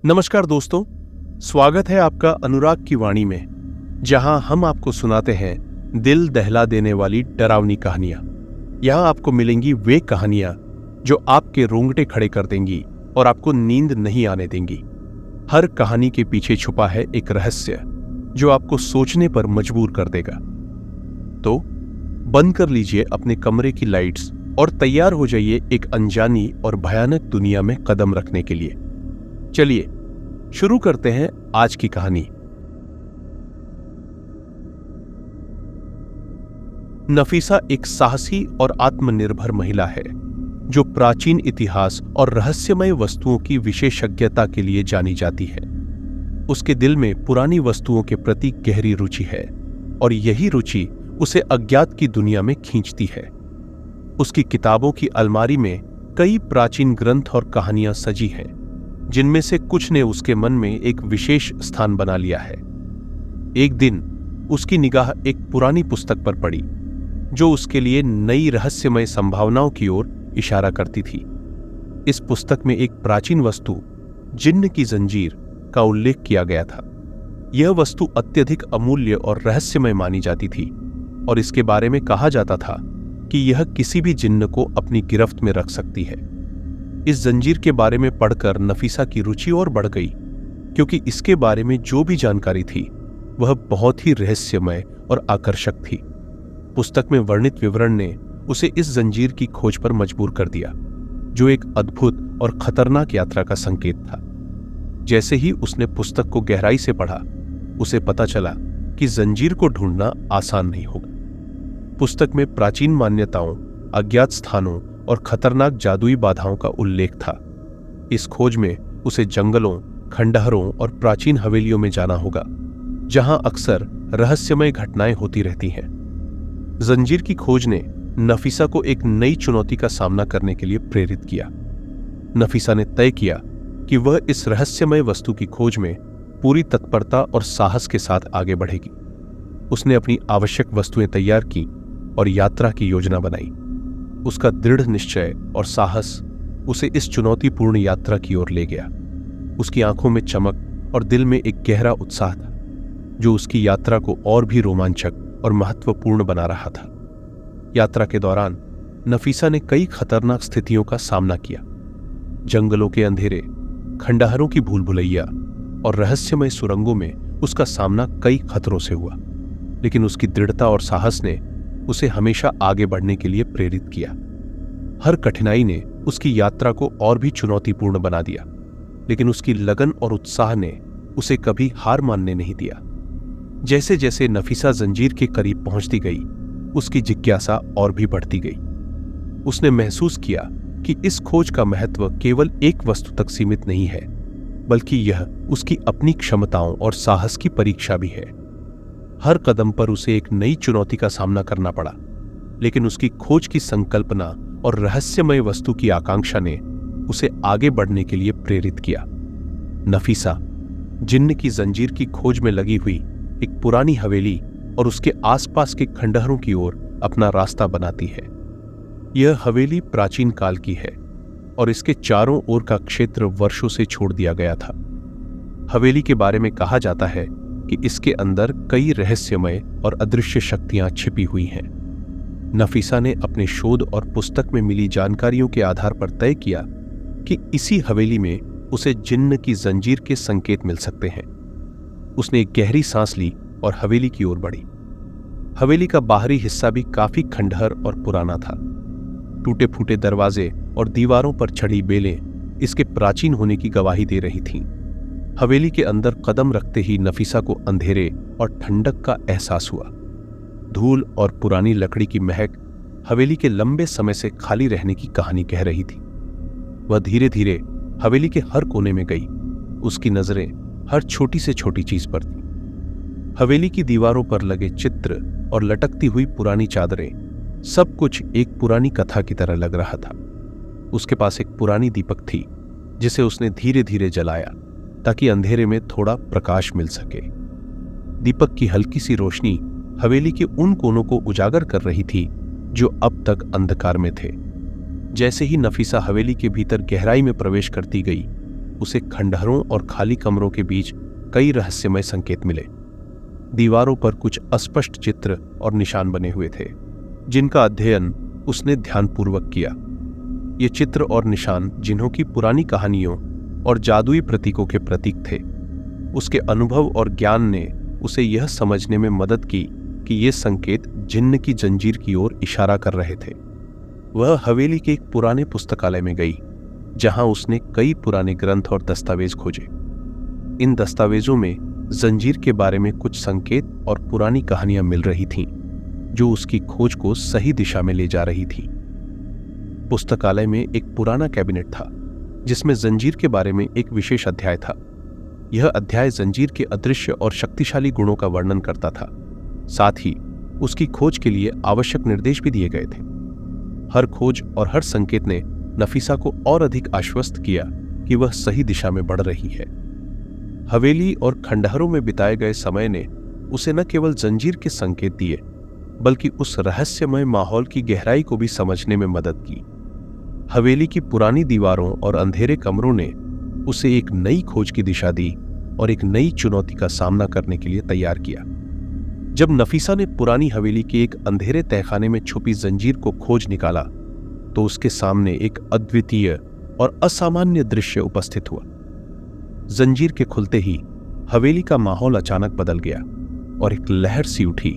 नमस्कार दोस्तों, स्वागत है आपका अनुराग की वाणी में, जहां हम आपको सुनाते हैं दिल दहला देने वाली डरावनी कहानियां। यहां आपको मिलेंगी वे कहानियां जो आपके रोंगटे खड़े कर देंगी और आपको नींद नहीं आने देंगी। हर कहानी के पीछे छुपा है एक रहस्य जो आपको सोचने पर मजबूर कर देगा। तो बंद कर लीजिए अपने कमरे की लाइट्स और तैयार हो जाइए एक अनजानी और भयानक दुनिया में कदम रखने के लिए। चलिए शुरू करते हैं आज की कहानी। नफीसा एक साहसी और आत्मनिर्भर महिला है जो प्राचीन इतिहास और रहस्यमय वस्तुओं की विशेषज्ञता के लिए जानी जाती है। उसके दिल में पुरानी वस्तुओं के प्रति गहरी रुचि है और यही रुचि उसे अज्ञात की दुनिया में खींचती है। उसकी किताबों की अलमारी में कई प्राचीन ग्रंथ और कहानियां सजी हैं, जिनमें से कुछ ने उसके मन में एक विशेष स्थान बना लिया है। एक दिन उसकी निगाह एक पुरानी पुस्तक पर पड़ी जो उसके लिए नई रहस्यमय संभावनाओं की ओर इशारा करती थी। इस पुस्तक में एक प्राचीन वस्तु जिन्न की जंजीर का उल्लेख किया गया था। यह वस्तु अत्यधिक अमूल्य और रहस्यमय मानी जाती थी और इसके बारे में कहा जाता था कि यह किसी भी जिन्न को अपनी गिरफ्त में रख सकती है। इस जंजीर के बारे में पढ़कर नफीसा की रुचि और बढ़ गई, क्योंकि इसके बारे में जो भी जानकारी थी वह बहुत ही रहस्यमय और आकर्षक थी। पुस्तक में वर्णित विवरण ने उसे इस जंजीर की खोज पर मजबूर कर दिया, जो एक अद्भुत और खतरनाक यात्रा का संकेत था। जैसे ही उसने पुस्तक को गहराई से पढ़ा, उसे पता चला कि जंजीर को ढूंढना आसान नहीं होगा। पुस्तक में प्राचीन मान्यताओं, अज्ञात स्थानों और खतरनाक जादुई बाधाओं का उल्लेख था। इस खोज में उसे जंगलों, खंडहरों और प्राचीन हवेलियों में जाना होगा, जहां अक्सर रहस्यमय घटनाएं होती रहती हैं। जंजीर की खोज ने नफीसा को एक नई चुनौती का सामना करने के लिए प्रेरित किया। नफीसा ने तय किया कि वह इस रहस्यमय वस्तु की खोज में पूरी तत्परता और साहस के साथ आगे बढ़ेगी। उसने अपनी आवश्यक वस्तुएं तैयार की और यात्रा की योजना बनाई। उसका दृढ़ निश्चय और साहस उसे इस चुनौतीपूर्ण यात्रा की ओर ले गया। उसकी आंखों में चमक और दिल में एक गहरा उत्साह था, जो उसकी यात्रा को और भी रोमांचक और महत्वपूर्ण बना रहा था। यात्रा के दौरान नफीसा ने कई खतरनाक स्थितियों का सामना किया। जंगलों के अंधेरे, खंडहरों की भूल भुलैया और रहस्यमय सुरंगों में उसका सामना कई खतरों से हुआ, लेकिन उसकी दृढ़ता और साहस ने उसे हमेशा आगे बढ़ने के लिए प्रेरित किया। हर कठिनाई ने उसकी यात्रा को और भी चुनौतीपूर्ण बना दिया, लेकिन उसकी लगन और उत्साह ने उसे कभी हार मानने नहीं दिया। जैसे जैसे नफीसा जंजीर के करीब पहुंचती गई, उसकी जिज्ञासा और भी बढ़ती गई। उसने महसूस किया कि इस खोज का महत्व केवल एक वस्तु तक सीमित नहीं है, बल्कि यह उसकी अपनी क्षमताओं और साहस की परीक्षा भी है। हर कदम पर उसे एक नई चुनौती का सामना करना पड़ा, लेकिन उसकी खोज की संकल्पना और रहस्यमय वस्तु की आकांक्षा ने उसे आगे बढ़ने के लिए प्रेरित किया। नफीसा जिन्न की जंजीर की खोज में लगी हुई एक पुरानी हवेली और उसके आसपास के खंडहरों की ओर अपना रास्ता बनाती है। यह हवेली प्राचीन काल की है और इसके चारों ओर का क्षेत्र वर्षों से छोड़ दिया गया था। हवेली के बारे में कहा जाता है कि इसके अंदर कई रहस्यमय और अदृश्य शक्तियां छिपी हुई हैं। नफीसा ने अपने शोध और पुस्तक में मिली जानकारियों के आधार पर तय किया कि इसी हवेली में उसे जिन्न की जंजीर के संकेत मिल सकते हैं। उसने एक गहरी सांस ली और हवेली की ओर बढ़ी। हवेली का बाहरी हिस्सा भी काफी खंडहर और पुराना था। टूटे फूटे दरवाजे और दीवारों पर छड़ी बेलें इसके प्राचीन होने की गवाही दे रही थीं। हवेली के अंदर कदम रखते ही नफीसा को अंधेरे और ठंडक का एहसास हुआ। धूल और पुरानी लकड़ी की महक हवेली के लंबे समय से खाली रहने की कहानी कह रही थी। वह धीरे धीरे हवेली के हर कोने में गई। उसकी नजरें हर छोटी से छोटी चीज पर थीं। हवेली की दीवारों पर लगे चित्र और लटकती हुई पुरानी चादरें, सब कुछ एक पुरानी कथा की तरह लग रहा था। उसके पास एक पुरानी दीपक थी, जिसे उसने धीरे धीरे जलाया ताकि अंधेरे में थोड़ा प्रकाश मिल सके। दीपक की हल्की सी रोशनी हवेली के उन कोनों को उजागर कर रही थी जो अब तक अंधकार में थे। जैसे ही नफीसा हवेली के भीतर गहराई में प्रवेश करती गई, उसे खंडहरों और खाली कमरों के बीच कई रहस्यमय संकेत मिले। दीवारों पर कुछ अस्पष्ट चित्र और निशान बने हुए थे, जिनका अध्ययन उसने ध्यानपूर्वक किया। ये चित्र और निशान जिन्हों की पुरानी कहानियों और जादुई प्रतीकों के प्रतीक थे। उसके अनुभव और ज्ञान ने उसे यह समझने में मदद की कि ये संकेत जिन्न की जंजीर की ओर इशारा कर रहे थे। वह हवेली के एक पुराने पुस्तकालय में गई, जहां उसने कई पुराने ग्रंथ और दस्तावेज खोजे। इन दस्तावेजों में जंजीर के बारे में कुछ संकेत और पुरानी कहानियां मिल रही थीं, जो उसकी खोज को सही दिशा में ले जा रही थी। पुस्तकालय में एक पुराना कैबिनेट था, जिसमें जंजीर के बारे में एक विशेष अध्याय था। यह अध्याय जंजीर के अदृश्य और शक्तिशाली गुणों का वर्णन करता था। साथ ही उसकी खोज के लिए आवश्यक निर्देश भी दिए गए थे। हर खोज और हर संकेत ने नफीसा को और अधिक आश्वस्त किया कि वह सही दिशा में बढ़ रही है। हवेली और खंडहरों में बिताए गए समय ने उसे न केवल जंजीर के संकेत दिए, बल्कि उस रहस्यमय माहौल की गहराई को भी समझने में मदद की। हवेली की पुरानी दीवारों और अंधेरे कमरों ने उसे एक नई खोज की दिशा दी और एक नई चुनौती का सामना करने के लिए तैयार किया। जब नफीसा ने पुरानी हवेली के एक अंधेरे तहखाने में छुपी जंजीर को खोज निकाला, तो उसके सामने एक अद्वितीय और असामान्य दृश्य उपस्थित हुआ। जंजीर के खुलते ही हवेली का माहौल अचानक बदल गया और एक लहर सी उठी,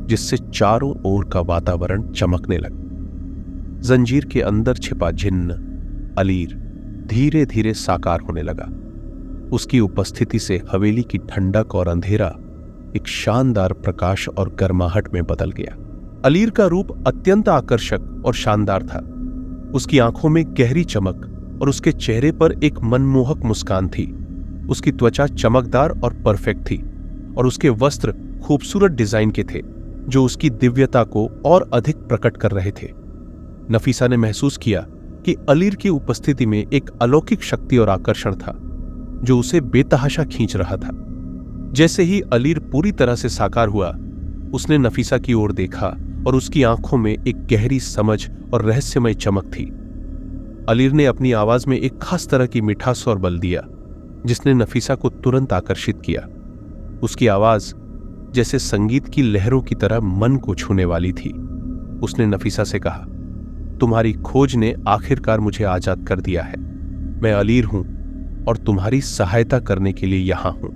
जिससे चारों ओर का वातावरण चमकने लगा। जंजीर के अंदर छिपा जिन्न अलीर धीरे धीरे साकार होने लगा। उसकी उपस्थिति से हवेली की ठंडक और अंधेरा एक शानदार प्रकाश और गर्माहट में बदल गया। अलीर का रूप अत्यंत आकर्षक और शानदार था। उसकी आंखों में गहरी चमक और उसके चेहरे पर एक मनमोहक मुस्कान थी। उसकी त्वचा चमकदार और परफेक्ट थी और उसके वस्त्र खूबसूरत डिजाइन के थे, जो उसकी दिव्यता को और अधिक प्रकट कर रहे थे। नफीसा ने महसूस किया कि अलीर की उपस्थिति में एक अलौकिक शक्ति और आकर्षण था, जो उसे बेतहाशा खींच रहा था। जैसे ही अलीर पूरी तरह से साकार हुआ, उसने नफीसा की ओर देखा और उसकी आंखों में एक गहरी समझ और रहस्यमय चमक थी। अलीर ने अपनी आवाज में एक खास तरह की मिठास और बल दिया, जिसने नफीसा को तुरंत आकर्षित किया। उसकी आवाज जैसे संगीत की लहरों की तरह मन को छूने वाली थी। उसने नफीसा से कहा, तुम्हारी खोज ने आखिरकार मुझे आजाद कर दिया है। मैं अलीर हूं और तुम्हारी सहायता करने के लिए यहां हूं।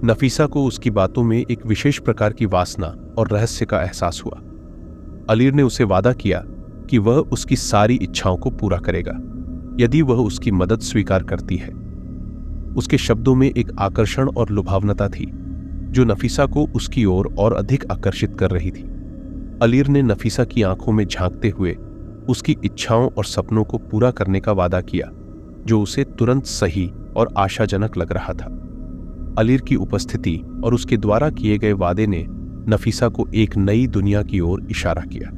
नफीसा को उसकी बातों में एक विशेष प्रकार की वासना और रहस्य का एहसास हुआ। अलीर ने उसे वादा किया कि वह उसकी सारी इच्छाओं को पूरा करेगा, यदि वह उसकी मदद स्वीकार करती है। उसके शब्दों में एक आकर्षण और लुभावनता थी, जो नफीसा को उसकी ओर और अधिक आकर्षित कर रही थी। अलीर ने नफीसा की आंखों में झांकते हुए उसकी इच्छाओं और सपनों को पूरा करने का वादा किया, जो उसे तुरंत सही और आशाजनक लग रहा था। अलीर की उपस्थिति और उसके द्वारा किए गए वादे ने नफीसा को एक नई दुनिया की ओर इशारा किया।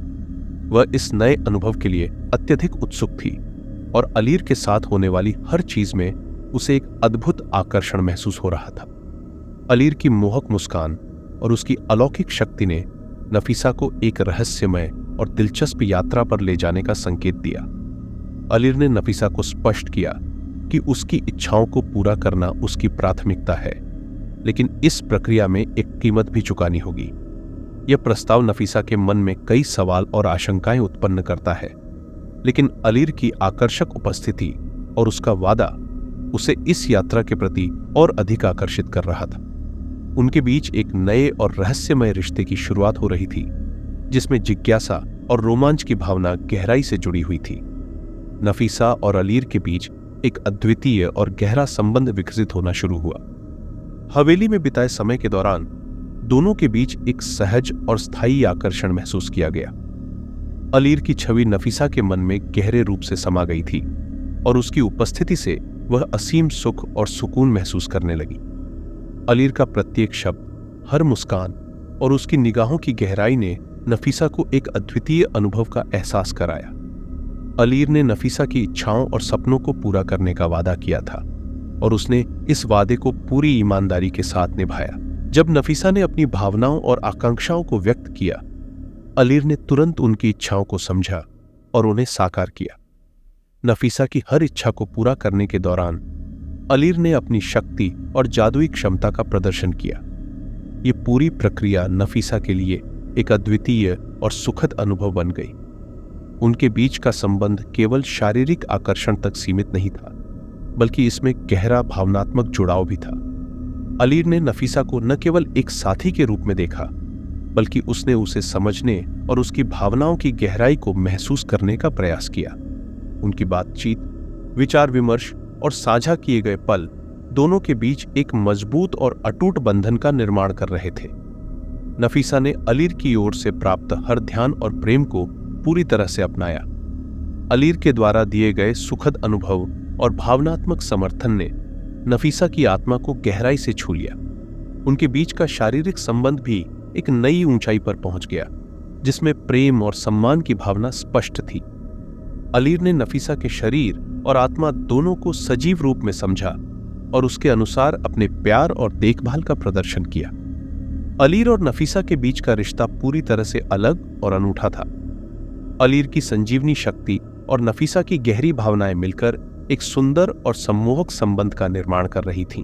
वह इस नए अनुभव के लिए अत्यधिक उत्सुक थी और अलीर के साथ होने वाली हर चीज में उसे एक अद्भुत आकर्षण महसूस हो रहा था। अलीर की मोहक मुस्कान और उसकी अलौकिक शक्ति ने नफीसा को एक रहस्यमय और दिलचस्प यात्रा पर ले जाने का संकेत दिया। अलीर ने नफीसा को स्पष्ट किया कि उसकी इच्छाओं को पूरा करना उसकी प्राथमिकता है, लेकिन इस प्रक्रिया में एक कीमत भी चुकानी होगी। यह प्रस्ताव नफीसा के मन में कई सवाल और आशंकाएं उत्पन्न करता है, लेकिन अलीर की आकर्षक उपस्थिति और उसका वादा उसे इस यात्रा के प्रति और अधिक आकर्षित कर रहा था। उनके बीच एक नए और रहस्यमय रिश्ते की शुरुआत हो रही थी, जिसमें जिज्ञासा और रोमांच की भावना गहराई से जुड़ी हुई थी। नफीसा और अलीर के बीच एक अद्वितीय और गहरा संबंध विकसित होना शुरू हुआ। हवेली में बिताए समय के दौरान दोनों के बीच एक सहज और स्थायी आकर्षण महसूस किया गया। अलीर की छवि नफीसा के मन में गहरे रूप से समा गई थी और उसकी उपस्थिति से वह असीम सुख और सुकून महसूस करने लगी। अलीर का प्रत्येक शब्द, हर मुस्कान और उसकी निगाहों की गहराई ने नफीसा को एक अद्वितीय अनुभव का एहसास कराया। अलीर ने नफीसा की इच्छाओं और सपनों को पूरा करने का वादा किया था और उसने इस वादे को पूरी ईमानदारी के साथ निभाया। जब नफीसा ने अपनी भावनाओं और आकांक्षाओं को व्यक्त किया, अलीर ने तुरंत उनकी इच्छाओं को समझा और उन्हें साकार किया। नफीसा की हर इच्छा को पूरा करने के दौरान अलीर ने अपनी शक्ति और जादुई क्षमता का प्रदर्शन किया। ये पूरी प्रक्रिया नफीसा के लिए एक अद्वितीय और सुखद अनुभव बन गई। उनके बीच का संबंध केवल शारीरिक आकर्षण तक सीमित नहीं था, बल्कि इसमें गहरा भावनात्मक जुड़ाव भी था। अलीर ने नफीसा को न केवल एक साथी के रूप में देखा, बल्कि उसने उसे समझने और उसकी भावनाओं की गहराई को महसूस करने का प्रयास किया। उनकी बातचीत, विचार विमर्श और साझा किए गए पल दोनों के बीच एक मजबूत और अटूट बंधन का निर्माण कर रहे थे। नफीसा ने अलीर की ओर से प्राप्त हर ध्यान और प्रेम को पूरी तरह से अपनाया। अलीर के द्वारा दिए गए सुखद अनुभव और भावनात्मक समर्थन ने नफीसा की आत्मा को गहराई से छू लिया। उनके बीच का शारीरिक संबंध भी एक नई ऊंचाई पर पहुंच गया, जिसमें प्रेम और सम्मान की भावना स्पष्ट थी। अलीर ने नफीसा के शरीर और आत्मा दोनों को सजीव रूप में समझा और उसके अनुसार अपने प्यार और देखभाल का प्रदर्शन किया। अलीर और नफीसा के बीच का रिश्ता पूरी तरह से अलग और अनूठा था। अलीर की संजीवनी शक्ति और नफीसा की गहरी भावनाएं मिलकर एक सुंदर और सम्मोहक संबंध का निर्माण कर रही थीं।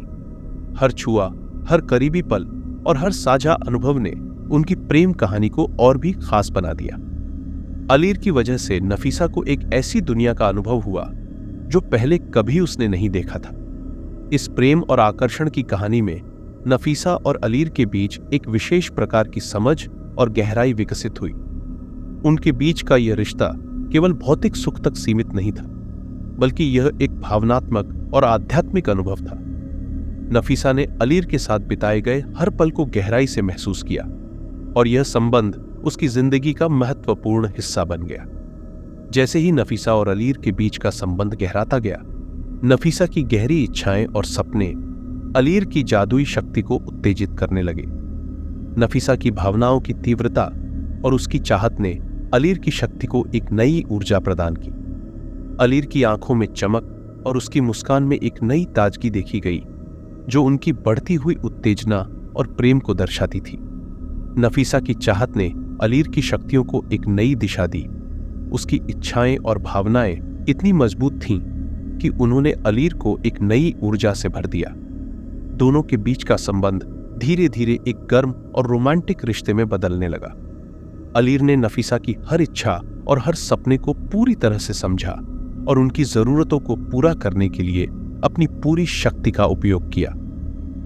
हर छुआ, हर करीबी पल और हर साझा अनुभव ने उनकी प्रेम कहानी को और भी खास बना दिया। अलीर की वजह से नफीसा को एक ऐसी दुनिया का अनुभव हुआ जो पहले कभी उसने नहीं देखा था। इस प्रेम और आकर्षण की कहानी में नफीसा और अलीर के बीच एक विशेष प्रकार की समझ और गहराई विकसित हुई। उनके बीच का यह रिश्ता केवल भौतिक सुख तक सीमित नहीं था, बल्कि यह एक भावनात्मक और आध्यात्मिक अनुभव था। नफीसा ने अलीर के साथ बिताए गए हर पल को गहराई से महसूस किया और यह संबंध उसकी जिंदगी का महत्वपूर्ण हिस्सा बन गया। जैसे ही नफीसा और अलीर के बीच का संबंध गहराता गया, नफीसा की गहरी इच्छाएं और सपने अलीर की जादुई शक्ति को उत्तेजित करने लगे। नफीसा की भावनाओं की तीव्रता और उसकी चाहत ने अलीर की शक्ति को एक नई ऊर्जा प्रदान की। अलीर की आंखों में चमक और उसकी मुस्कान में एक नई ताजगी देखी गई, जो उनकी बढ़ती हुई उत्तेजना और प्रेम को दर्शाती थी। नफीसा की चाहत ने अलीर की शक्तियों को एक नई दिशा दी। उसकी इच्छाएं और भावनाएं इतनी मजबूत थीं कि उन्होंने अलीर को एक नई ऊर्जा से भर दिया। दोनों के बीच का संबंध धीरे धीरे एक गर्म और रोमांटिक रिश्ते में बदलने लगा। अलीर ने नफीसा की हर इच्छा और हर सपने को पूरी तरह से समझा और उनकी जरूरतों को पूरा करने के लिए अपनी पूरी शक्ति का उपयोग किया।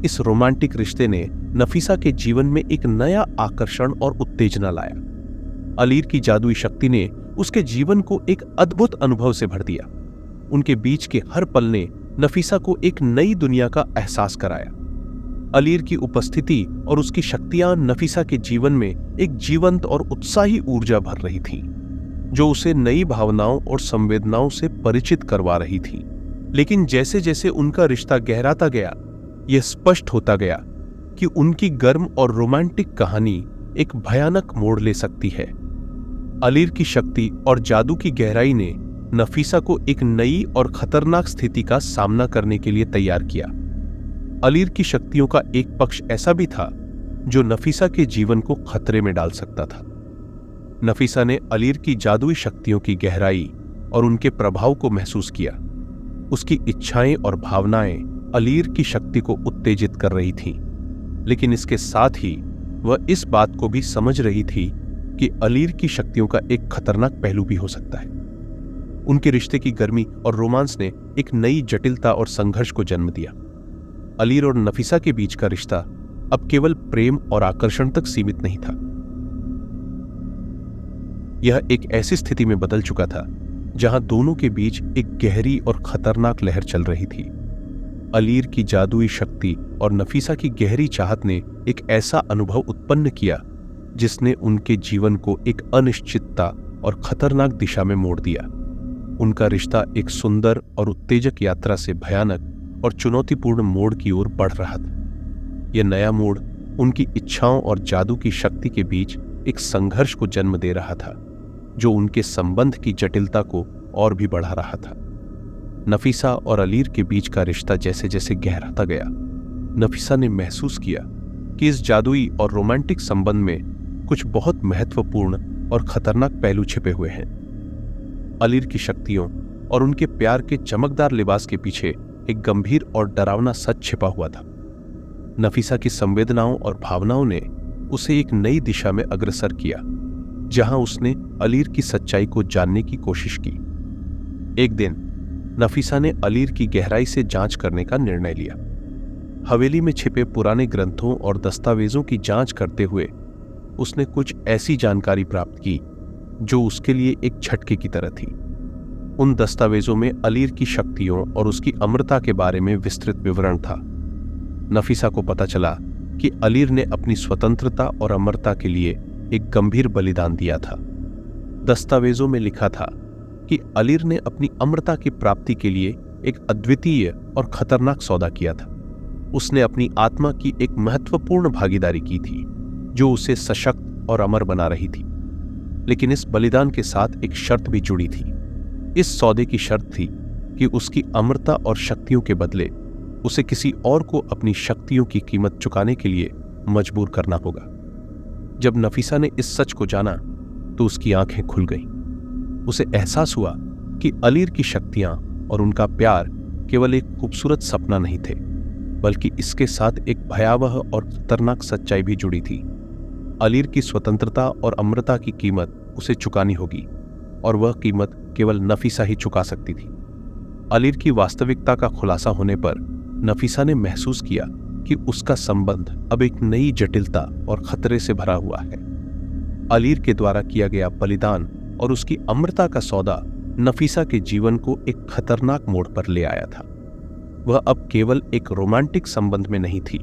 इस रोमांटिक रिश्ते ने नफीसा के जीवन में एक नया आकर्षण और उत्तेजना लाया। अलीर की जादुई शक्ति ने उसके जीवन को एक अद्भुत अनुभव से भर दिया। उनके बीच के हर पल ने नफीसा को एक नई दुनिया का एहसास कराया। अलीर की उपस्थिति और उसकी शक्तियां नफीसा के जीवन में एक जीवंत और उत्साही ऊर्जा भर रही थीं, जो उसे नई भावनाओं और संवेदनाओं से परिचित करवा रही थी। लेकिन जैसे जैसे उनका रिश्ता गहराता गया, यह स्पष्ट होता गया कि उनकी गर्म और रोमांटिक कहानी एक भयानक मोड़ ले सकती है। अलीर की शक्ति और जादू की गहराई ने नफीसा को एक नई और खतरनाक स्थिति का सामना करने के लिए तैयार किया। अलीर की शक्तियों का एक पक्ष ऐसा भी था जो नफीसा के जीवन को खतरे में डाल सकता था। नफीसा ने अलीर की जादुई शक्तियों की गहराई और उनके प्रभाव को महसूस किया। उसकी इच्छाएं और भावनाएं अलीर की शक्ति को उत्तेजित कर रही थीं, लेकिन इसके साथ ही वह इस बात को भी समझ रही थी कि अलीर की शक्तियों का एक खतरनाक पहलू भी हो सकता है। उनके रिश्ते की गर्मी और रोमांस ने एक नई जटिलता और संघर्ष को जन्म दिया। अलीर और नफीसा के बीच का रिश्ता अब केवल प्रेम और आकर्षण तक सीमित नहीं था। यह एक ऐसी स्थिति में बदल चुका था जहां दोनों के बीच एक गहरी और खतरनाक लहर चल रही थी। अलीर की जादुई शक्ति और नफीसा की गहरी चाहत ने एक ऐसा अनुभव उत्पन्न किया जिसने उनके जीवन को एक अनिश्चितता और खतरनाक दिशा में मोड़ दिया। उनका रिश्ता एक सुंदर और उत्तेजक यात्रा से भयानक और चुनौतीपूर्ण मोड़ की ओर बढ़ रहा था। यह नया मोड़ उनकी इच्छाओं और जादू की शक्ति के बीच एक संघर्ष को जन्म दे रहा था, जो उनके संबंध की जटिलता को और भी बढ़ा रहा था। नफीसा और अलीर के बीच का रिश्ता जैसे जैसे गहराता गया, नफीसा ने महसूस किया कि इस जादुई और रोमांटिक संबंध में कुछ बहुत महत्वपूर्ण और खतरनाक पहलू छिपे हुए हैं। अलीर की शक्तियों और उनके प्यार के चमकदार लिबास के पीछे एक गंभीर और डरावना सच छिपा हुआ था। नफीसा की संवेदनाओं और भावनाओं ने उसे एक नई दिशा में अग्रसर किया, जहां उसने अलीर की सच्चाई को जानने की कोशिश की। एक दिन नफीसा ने अलीर की गहराई से जांच करने का निर्णय लिया। हवेली में छिपे पुराने ग्रंथों और दस्तावेजों की जांच करते हुए उसने कुछ ऐसी जानकारी प्राप्त की जो उसके लिए एक झटके की तरह थी। उन दस्तावेजों में अलीर की शक्तियों और उसकी अमरता के बारे में विस्तृत विवरण था। नफीसा को पता चला कि अलीर ने अपनी स्वतंत्रता और अमरता के लिए एक गंभीर बलिदान दिया था। दस्तावेजों में लिखा था कि अलीर ने अपनी अमरता की प्राप्ति के लिए एक अद्वितीय और खतरनाक सौदा किया था। उसने अपनी आत्मा की एक महत्वपूर्ण भागीदारी की थी जो उसे सशक्त और अमर बना रही थी। लेकिन इस बलिदान के साथ एक शर्त भी जुड़ी थी। इस सौदे की शर्त थी कि उसकी अमरता और शक्तियों के बदले उसे किसी और को अपनी शक्तियों की कीमत चुकाने के लिए मजबूर करना होगा। जब नफीसा ने इस सच को जाना तो उसकी आंखें खुल गईं। उसे एहसास हुआ कि अलीर की शक्तियां और उनका प्यार केवल एक खूबसूरत सपना नहीं थे, बल्कि इसके साथ एक भयावह और खतरनाक सच्चाई भी जुड़ी थी। अलीर की स्वतंत्रता और अमरता की कीमत उसे चुकानी होगी, और वह कीमत केवल नफीसा ही चुका सकती थी। अलीर की वास्तविकता का खुलासा होने पर नफीसा ने महसूस किया कि उसका संबंध अब एक नई जटिलता और खतरे से भरा हुआ है। अलीर के द्वारा किया गया बलिदान और उसकी अमरता का सौदा नफीसा के जीवन को एक खतरनाक मोड़ पर ले आया था। वह अब केवल एक रोमांटिक संबंध में नहीं थी,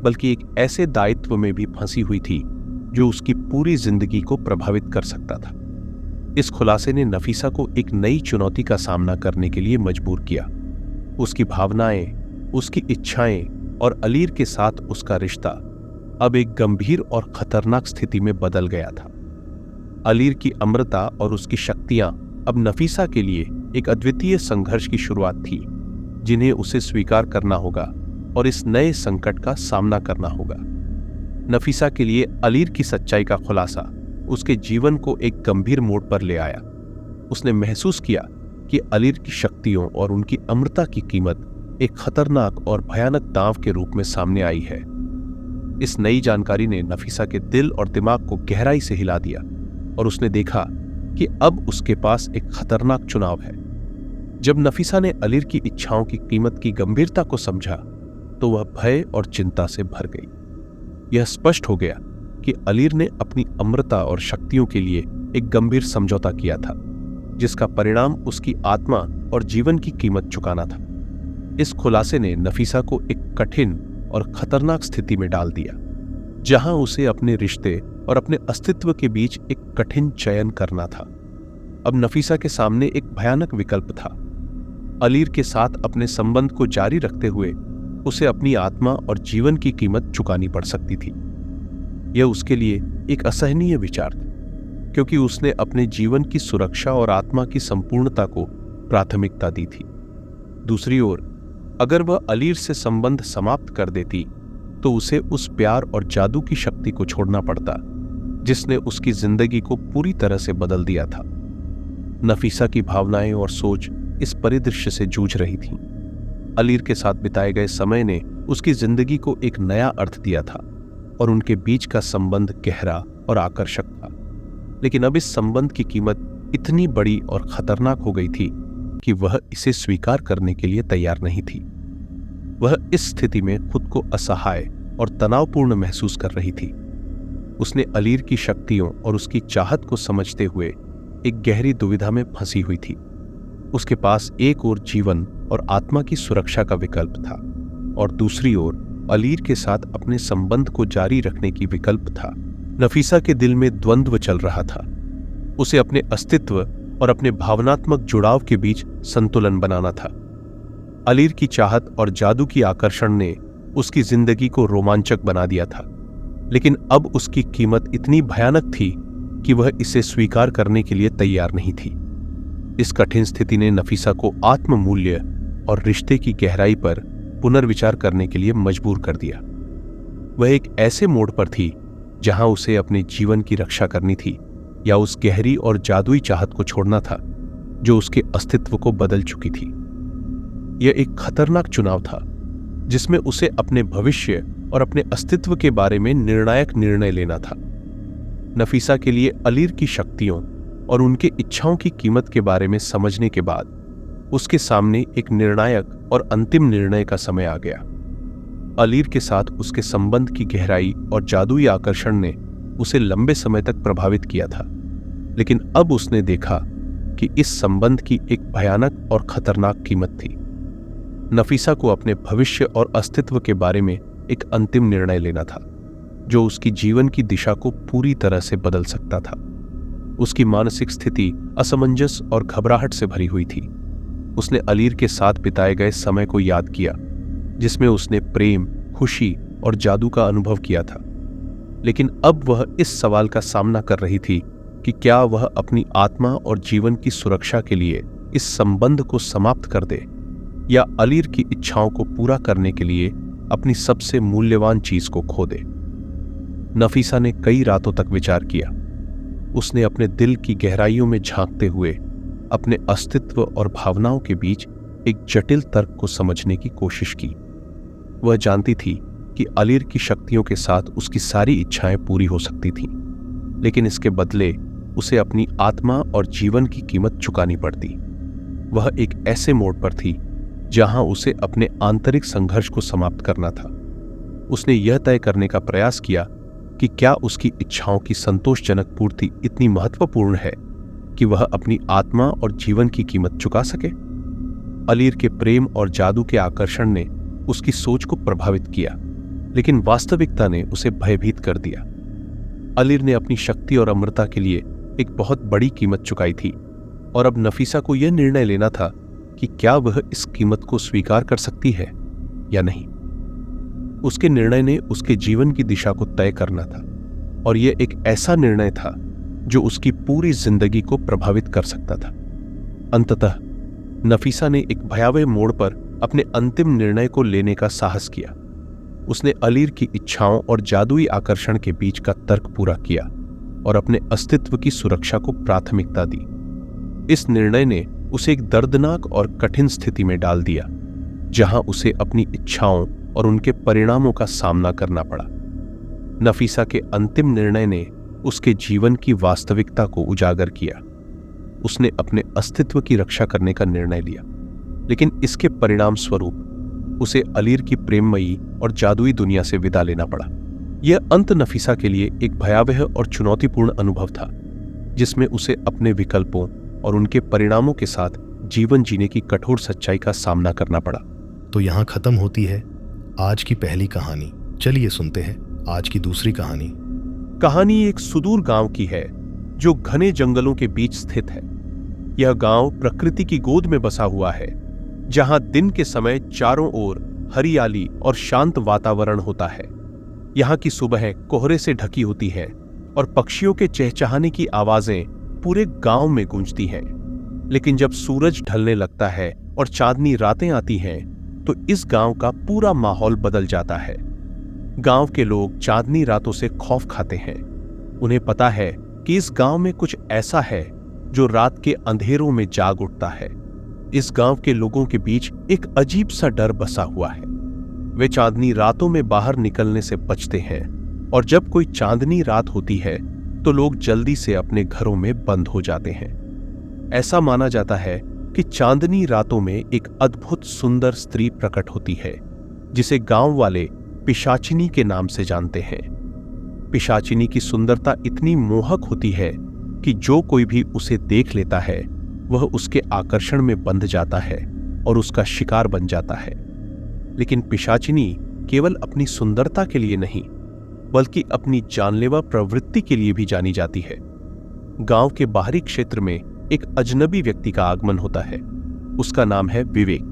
बल्कि एक ऐसे दायित्व में भी फंसी हुई थी जो उसकी पूरी जिंदगी को प्रभावित कर सकता था। इस खुलासे ने नफीसा को एक नई चुनौती का सामना करने के लिए मजबूर किया। उसकी भावनाएं, उसकी इच्छाएं और अलीर के साथ उसका रिश्ता अब एक गंभीर और खतरनाक स्थिति में बदल गया था। अलीर की अमरता और उसकी शक्तियां अब नफीसा के लिए एक अद्वितीय संघर्ष की शुरुआत थी, जिन्हें उसे स्वीकार करना होगा और इस नए संकट का सामना करना होगा। नफीसा के लिए अलीर की सच्चाई का खुलासा उसके जीवन को एक गंभीर मोड़ पर ले आया। उसने महसूस किया कि अलीर की शक्तियों और उनकी अमरता की कीमत एक खतरनाक और भयानक दांव के रूप में सामने आई है। इस नई जानकारी ने नफीसा के दिल और दिमाग को गहराई से हिला दिया, और उसने देखा कि अब उसके पास एक खतरनाक चुनाव है। जब नफीसा ने अलीर की इच्छाओं की कीमत की गंभीरता को समझा तो वह भय और चिंता से भर गई। यह स्पष्ट हो गया कि अलीर ने अपनी अमरता और शक्तियों के लिए एक गंभीर समझौता किया था, जिसका परिणाम उसकी आत्मा और जीवन की कीमत चुकाना था। इस खुलासे ने नफीसा को एक कठिन और खतरनाक स्थिति में डाल दिया, जहां उसे अपने रिश्ते और अपने अस्तित्व के बीच एक कठिन चयन करना था। अब नफीसा के सामने एक भयानक विकल्प था। अलीर के साथ अपने संबंध को जारी रखते हुए उसे अपनी आत्मा और जीवन की कीमत चुकानी पड़ सकती थी। यह उसके लिए एक असहनीय विचार था, क्योंकि उसने अपने जीवन की सुरक्षा और आत्मा की संपूर्णता को प्राथमिकता दी थी। दूसरी ओर, अगर वह अलीर से संबंध समाप्त कर देती तो उसे उस प्यार और जादू की शक्ति को छोड़ना पड़ता जिसने उसकी जिंदगी को पूरी तरह से बदल दिया था। नफीसा की भावनाएं और सोच इस परिदृश्य से जूझ रही थीं। अलीर के साथ बिताए गए समय ने उसकी जिंदगी को एक नया अर्थ दिया था, और उनके बीच का संबंध गहरा और आकर्षक था। लेकिन अब इस संबंध की कीमत इतनी बड़ी और खतरनाक हो गई थी कि वह इसे स्वीकार करने के लिए तैयार नहीं थी। वह इस स्थिति में खुद को असहाय और तनावपूर्ण महसूस कर रही थी। उसने अलीर की शक्तियों और उसकी चाहत को समझते हुए एक गहरी दुविधा में फंसी हुई थी। उसके पास एक ओर जीवन और आत्मा की सुरक्षा का विकल्प था, और दूसरी ओर अलीर के साथ अपने संबंध को जारी रखने की विकल्प था। नफीसा के दिल में द्वंद्व चल रहा था। उसे अपने अस्तित्व और अपने भावनात्मक जुड़ाव के बीच संतुलन बनाना था। अलीर की चाहत और जादू की आकर्षण ने उसकी जिंदगी को रोमांचक बना दिया था, लेकिन अब उसकी कीमत इतनी भयानक थी कि वह इसे स्वीकार करने के लिए तैयार नहीं थी। इस कठिन स्थिति ने नफीसा को आत्म मूल्य और रिश्ते की गहराई पर पुनर्विचार करने के लिए मजबूर कर दिया। वह एक ऐसे मोड़ पर थी जहां उसे अपने जीवन की रक्षा करनी थी, या उस गहरी और जादुई चाहत को छोड़ना था जो उसके अस्तित्व को बदल चुकी थी। यह एक खतरनाक चुनाव था जिसमें उसे अपने भविष्य और अपने अस्तित्व के बारे में निर्णायक निर्णय लेना था। नफीसा के लिए अलीर की शक्तियों और उनके इच्छाओं की कीमत के बारे में समझने के बाद उसके सामने एक निर्णायक और अंतिम निर्णय का समय आ गया। अलीर के साथ उसके संबंध की गहराई और जादुई आकर्षण ने उसे लंबे समय तक प्रभावित किया था, लेकिन अब उसने देखा कि इस संबंध की एक भयानक और खतरनाक कीमत थी। नफीसा को अपने भविष्य और अस्तित्व के बारे में एक अंतिम निर्णय लेना था जो उसकी जीवन की दिशा को पूरी तरह से बदल सकता था। उसकी मानसिक स्थिति असमंजस और घबराहट से भरी हुई थी। उसने अलीर के साथ बिताए गए समय को याद किया जिसमें उसने प्रेम, खुशी और जादू का अनुभव किया था, लेकिन अब वह इस सवाल का सामना कर रही थी कि क्या वह अपनी आत्मा और जीवन की सुरक्षा के लिए इस संबंध को समाप्त कर दे या अलीर की इच्छाओं को पूरा करने के लिए अपनी सबसे मूल्यवान चीज को खो दे। नफीसा ने कई रातों तक विचार किया। उसने अपने दिल की गहराइयों में झांकते हुए अपने अस्तित्व और भावनाओं के बीच एक जटिल तर्क को समझने की कोशिश की। वह जानती थी कि अलीर की शक्तियों के साथ उसकी सारी इच्छाएं पूरी हो सकती थीं, लेकिन इसके बदले उसे अपनी आत्मा और जीवन की कीमत चुकानी पड़ती। वह एक ऐसे मोड़ पर थी जहां उसे अपने आंतरिक संघर्ष को समाप्त करना था। उसने यह तय करने का प्रयास किया कि क्या उसकी इच्छाओं की संतोषजनक पूर्ति इतनी महत्वपूर्ण है कि वह अपनी आत्मा और जीवन की कीमत चुका सके। अलीर के प्रेम और जादू के आकर्षण ने उसकी सोच को प्रभावित किया, लेकिन वास्तविकता ने उसे भयभीत कर दिया। अलीर ने अपनी शक्ति और अमरता के लिए एक बहुत बड़ी कीमत चुकाई थी और अब नफीसा को यह निर्णय लेना था कि क्या वह इस कीमत को स्वीकार कर सकती है या नहीं। उसके निर्णय ने उसके जीवन की दिशा को तय करना था और यह एक ऐसा निर्णय था जो उसकी पूरी जिंदगी को प्रभावित कर सकता था। अंततः नफीसा ने एक भयावह मोड़ पर अपने अंतिम निर्णय को लेने का साहस किया। उसने अलीर की इच्छाओं और जादुई आकर्षण के बीच का तर्क पूरा किया और अपने अस्तित्व की सुरक्षा को प्राथमिकता दी। इस निर्णय ने उसे एक दर्दनाक और कठिन स्थिति में डाल दिया जहां उसे अपनी इच्छाओं और उनके परिणामों का सामना करना पड़ा। नफीसा के अंतिम निर्णय ने उसके जीवन की वास्तविकता को उजागर किया। उसने अपने अस्तित्व की रक्षा करने का निर्णय लिया, लेकिन इसके परिणाम स्वरूप उसे अलीर की प्रेममयी और जादुई दुनिया से विदा लेना पड़ा। यह अंत नफीसा के लिए एक भयावह और चुनौतीपूर्ण अनुभव था जिसमें उसे अपने विकल्पों और उनके परिणामों के साथ जीवन जीने की कठोर सच्चाई का सामना करना पड़ा। तो यहाँ खत्म होती है आज की पहली कहानी। चलिए सुनते हैं आज की दूसरी कहानी। कहानी एक सुदूर गांव की है जो घने जंगलों के बीच स्थित है। यह गांव प्रकृति की गोद में बसा हुआ है जहां दिन के समय चारों ओर हरियाली और शांत वातावरण होता है। यहाँ की सुबह कोहरे से ढकी होती है और पक्षियों के चहचहाने की आवाजें पूरे गांव में गूंजती हैं। लेकिन जब सूरज ढलने लगता है और चांदनी रातें आती हैं तो इस गांव का पूरा माहौल बदल जाता है। गांव के लोग चांदनी रातों से खौफ खाते हैं। उन्हें पता है कि इस गांव में कुछ ऐसा है जो रात के अंधेरों में जाग उठता है। इस गांव के लोगों के बीच एक अजीब सा डर बसा हुआ है। वे चांदनी रातों में बाहर निकलने से बचते हैं और जब कोई चांदनी रात होती है तो लोग जल्दी से अपने घरों में बंद हो जाते हैं। ऐसा माना जाता है कि चांदनी रातों में एक अद्भुत सुंदर स्त्री प्रकट होती है जिसे गांव वाले पिशाचिनी के नाम से जानते हैं। पिशाचिनी की सुंदरता इतनी मोहक होती है कि जो कोई भी उसे देख लेता है वह उसके आकर्षण में बंध जाता है और उसका शिकार बन जाता है। लेकिन पिशाचिनी केवल अपनी सुंदरता के लिए नहीं बल्कि अपनी जानलेवा प्रवृत्ति के लिए भी जानी जाती है। गांव के बाहरी क्षेत्र में एक अजनबी व्यक्ति का आगमन होता है। उसका नाम है विवेक।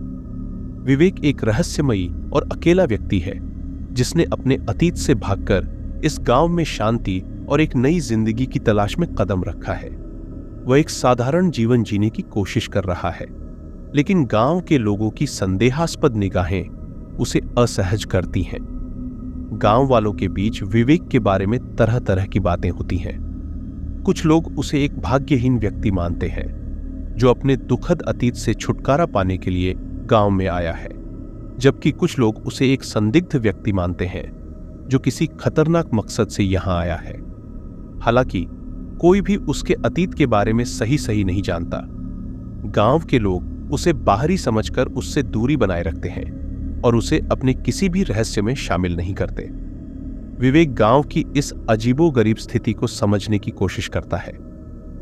विवेक एक रहस्यमयी और अकेला व्यक्ति है जिसने अपने अतीत से भागकर इस गांव में शांति और एक नई जिंदगी की तलाश में कदम रखा है। वह एक साधारण जीवन जीने की कोशिश कर रहा है, लेकिन गांव के लोगों की संदेहास्पद निगाहें उसे असहज करती हैं। गांव वालों के बीच विवेक के बारे में तरह तरह की बातें होती हैं। कुछ लोग उसे एक भाग्यहीन व्यक्ति मानते हैं जो अपने दुखद अतीत से छुटकारा पाने के लिए गांव में आया है, जबकि कुछ लोग उसे एक संदिग्ध व्यक्ति मानते हैं जो किसी खतरनाक मकसद से यहां आया है। हालांकि कोई भी उसके अतीत के बारे में सही नहीं जानता। गांव के लोग उसे बाहरी समझकर उससे दूरी बनाए रखते हैं और उसे अपने किसी भी रहस्य में शामिल नहीं करते। विवेक गांव की इस अजीबोगरीब स्थिति को समझने की कोशिश करता है।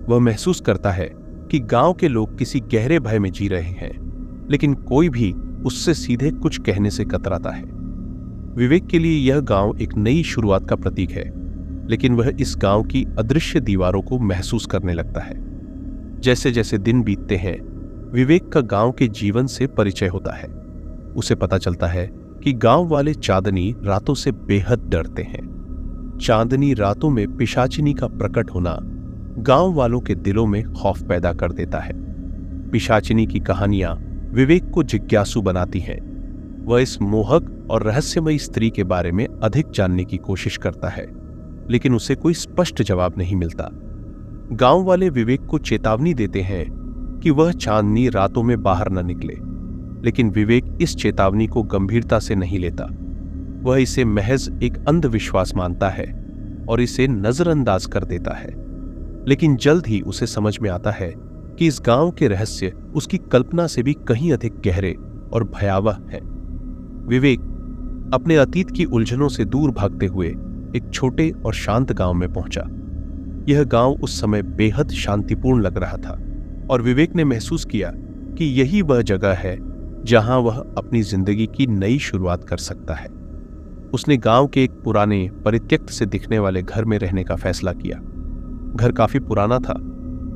वह महसूस करता है कि गांव के लोग किसी गहरे भय में जी रहे हैं, लेकिन कोई भी उससे सीधे कुछ कहने से कतराता है। विवेक के लिए यह गांव एक नई शुरुआत का प्रतीक है, लेकिन वह इस गांव की अदृश्य दीवारों को महसूस करने लगता है। जैसे जैसे दिन बीतते हैं, विवेक का गांव के जीवन से परिचय होता है। उसे पता चलता है कि गांव वाले चांदनी रातों से बेहद डरते हैं। चांदनी रातों में पिशाचिनी का प्रकट होना गांव वालों के दिलों में खौफ पैदा कर देता है। पिशाचिनी की कहानियां विवेक को जिज्ञासु बनाती हैं। वह इस मोहक और रहस्यमयी स्त्री के बारे में अधिक जानने की कोशिश करता है, लेकिन उसे कोई स्पष्ट जवाब नहीं मिलता। गांव वाले विवेक को चेतावनी देते हैं कि वह चांदनी रातों में बाहर न निकले, लेकिन विवेक इस चेतावनी को गंभीरता से नहीं लेता। वह इसे महज एक अंधविश्वास मानता है और इसे नजरअंदाज कर देता है। लेकिन जल्द ही उसे समझ में आता है कि इस गांव के रहस्य उसकी कल्पना से भी कहीं अधिक गहरे और भयावह हैं। विवेक अपने अतीत की उलझनों से दूर भागते हुए एक छोटे और शांत गांव में पहुंचा। यह गांव उस समय बेहद शांतिपूर्ण लग रहा था और विवेक ने महसूस किया कि यही वह जगह है जहां वह अपनी जिंदगी की नई शुरुआत कर सकता है। उसने गांव के एक पुराने परित्यक्त से दिखने वाले घर में रहने का फैसला किया। घर काफी पुराना था,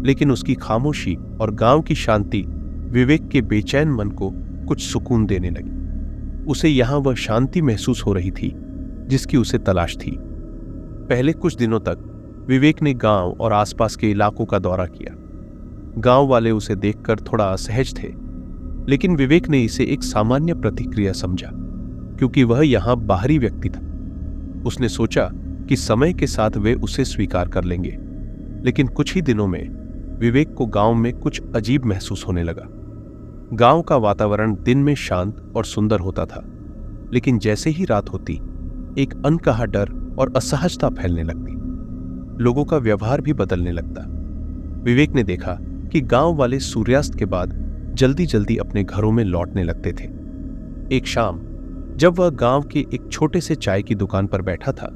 लेकिन उसकी खामोशी और गांव की शांति विवेक के बेचैन मन को कुछ सुकून देने लगी। उसे यहां वह शांति महसूस हो रही थी जिसकी उसे तलाश थी। पहले कुछ दिनों तक विवेक ने गांव और आसपास के इलाकों का दौरा किया। गांव वाले उसे देखकर थोड़ा असहज थे, लेकिन विवेक ने इसे एक सामान्य प्रतिक्रिया समझा, क्योंकि वह यहां बाहरी व्यक्ति था। उसने सोचा कि समय के साथ वे उसे स्वीकार कर लेंगे। लेकिन कुछ ही दिनों में विवेक को गांव में कुछ अजीब महसूस होने लगा। गांव का वातावरण दिन में शांत और सुंदर होता था, लेकिन जैसे ही रात होती, एक अनकहा डर और असहजता फैलने लगती। लोगों का व्यवहार भी बदलने लगता। विवेक ने देखा कि गांव वाले सूर्यास्त के बाद जल्दी जल्दी अपने घरों में लौटने लगते थे। एक शाम जब वह गांव के एक छोटे से चाय की दुकान पर बैठा था,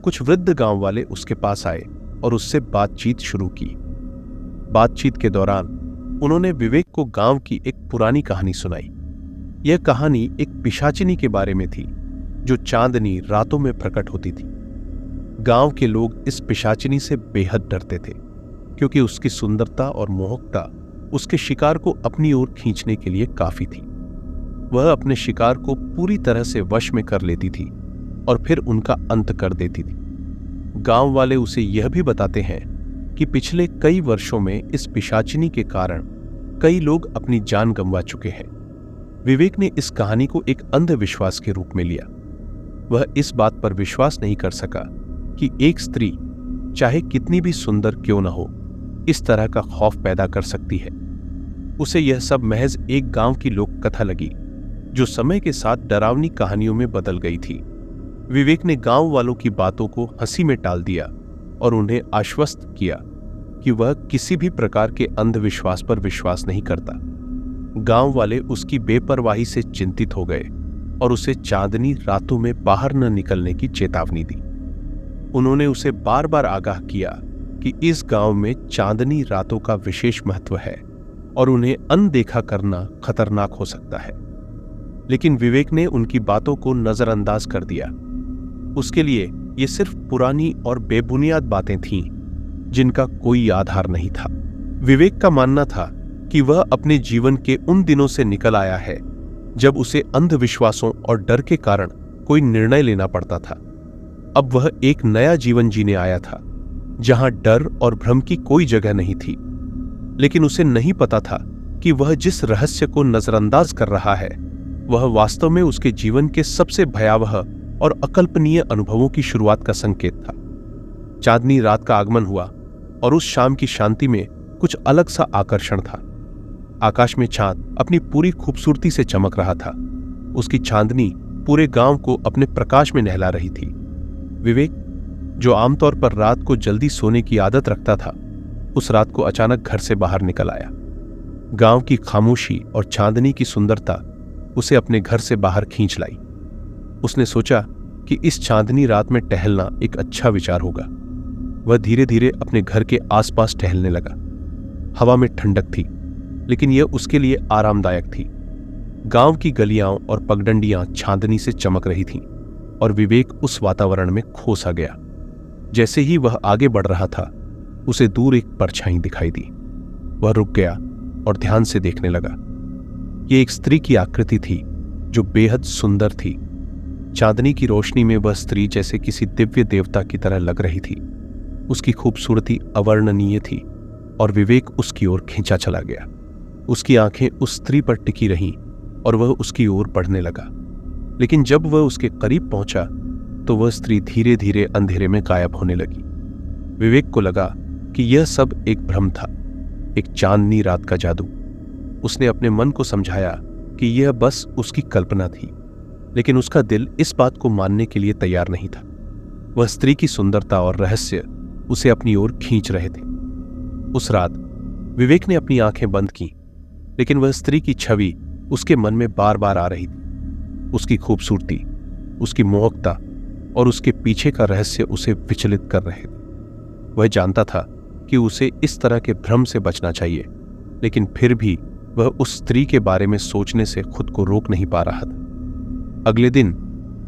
कुछ वृद्ध गांव वाले उसके पास आए और उससे बातचीत शुरू की। बातचीत के दौरान उन्होंने विवेक को गांव की एक पुरानी कहानी सुनाई। यह कहानी एक पिशाचिनी के बारे में थी जो चांदनी रातों में प्रकट होती थी। गांव के लोग इस पिशाचिनी से बेहद डरते थे, क्योंकि उसकी सुंदरता और मोहकता उसके शिकार को अपनी ओर खींचने के लिए काफी थी। वह अपने शिकार को पूरी तरह से वश में कर लेती थी और फिर उनका अंत कर देती थी। गांव वाले उसे यह भी बताते हैं कि पिछले कई वर्षों में इस पिशाचिनी के कारण कई लोग अपनी जान गंवा चुके हैं। विवेक ने इस कहानी को एक अंधविश्वास के रूप में लिया। वह इस बात पर विश्वास नहीं कर सका कि एक स्त्री, चाहे कितनी भी सुंदर क्यों न हो, इस तरह का खौफ पैदा कर सकती है। उसे यह सब महज एक गांव की लोक कथा लगी, जो समय के साथ डरावनी कहानियों में बदल गई थी। विवेक ने गांव वालों की बातों को हंसी में टाल दिया और उन्हें आश्वस्त किया कि वह किसी भी प्रकार के अंधविश्वास पर विश्वास नहीं करता। गांव वाले उसकी बेपरवाही से चिंतित हो गए और उसे चांदनी रातों में बाहर न निकलने की चेतावनी दी। उन्होंने उसे बार बार आगाह किया कि इस गांव में चांदनी रातों का विशेष महत्व है और उन्हें अनदेखा करना खतरनाक हो सकता है। लेकिन विवेक ने उनकी बातों को नजरअंदाज कर दिया। उसके लिए ये सिर्फ पुरानी और बेबुनियाद बातें थीं, जिनका कोई आधार नहीं था। विवेक का मानना था कि वह अपने जीवन के उन दिनों से निकल आया है जब उसे अंधविश्वासों और डर के कारण कोई निर्णय लेना पड़ता था। अब वह एक नया जीवन जीने आया था, जहां डर और भ्रम की कोई जगह नहीं थी। लेकिन उसे नहीं पता था कि वह जिस रहस्य को नजरअंदाज कर रहा है, वह वास्तव में उसके जीवन के सबसे भयावह और अकल्पनीय अनुभवों की शुरुआत का संकेत था। चांदनी रात का आगमन हुआ और उस शाम की शांति में कुछ अलग सा आकर्षण था। आकाश में चांद अपनी पूरी खूबसूरती से चमक रहा था। उसकी चांदनी पूरे गांव को अपने प्रकाश में नहला रही थी। विवेक, जो आमतौर पर रात को जल्दी सोने की आदत रखता था, उस रात को अचानक घर से बाहर निकल आया। गांव की खामोशी और चांदनी की सुंदरता उसे अपने घर से बाहर खींच लाई। उसने सोचा कि इस चांदनी रात में टहलना एक अच्छा विचार होगा। वह धीरे धीरे अपने घर के आसपास टहलने लगा। हवा में ठंडक थी, लेकिन यह उसके लिए आरामदायक थी। गांव की गलियां और पगडंडियां चांदनी से चमक रही थीं और विवेक उस वातावरण में खो सा गया। जैसे ही वह आगे बढ़ रहा था, उसे दूर एक परछाई दिखाई दी। वह रुक गया और ध्यान से देखने लगा। यह एक स्त्री की आकृति थी जो बेहद सुंदर थी। चांदनी की रोशनी में वह स्त्री जैसे किसी दिव्य देवता की तरह लग रही थी। उसकी खूबसूरती अवर्णनीय थी और विवेक उसकी ओर खींचा चला गया। उसकी आंखें उस स्त्री पर टिकी रहीं और वह उसकी ओर बढ़ने लगा। लेकिन जब वह उसके करीब पहुंचा तो वह स्त्री धीरे धीरे अंधेरे में गायब होने लगी। विवेक को लगा कि यह सब एक भ्रम था, एक चांदनी रात का जादू। उसने अपने मन को समझाया कि यह बस उसकी कल्पना थी, लेकिन उसका दिल इस बात को मानने के लिए तैयार नहीं था। वह स्त्री की सुंदरता और रहस्य उसे अपनी ओर खींच रहे थे। उस रात विवेक ने अपनी आंखें बंद की, लेकिन वह स्त्री की छवि उसके मन में बार बार आ रही थी। उसकी खूबसूरती, उसकी मोहकता और उसके पीछे का रहस्य उसे विचलित कर रहे थे। वह जानता था कि उसे इस तरह के भ्रम से बचना चाहिए, लेकिन फिर भी वह उस स्त्री के बारे में सोचने से खुद को रोक नहीं पा रहा था। अगले दिन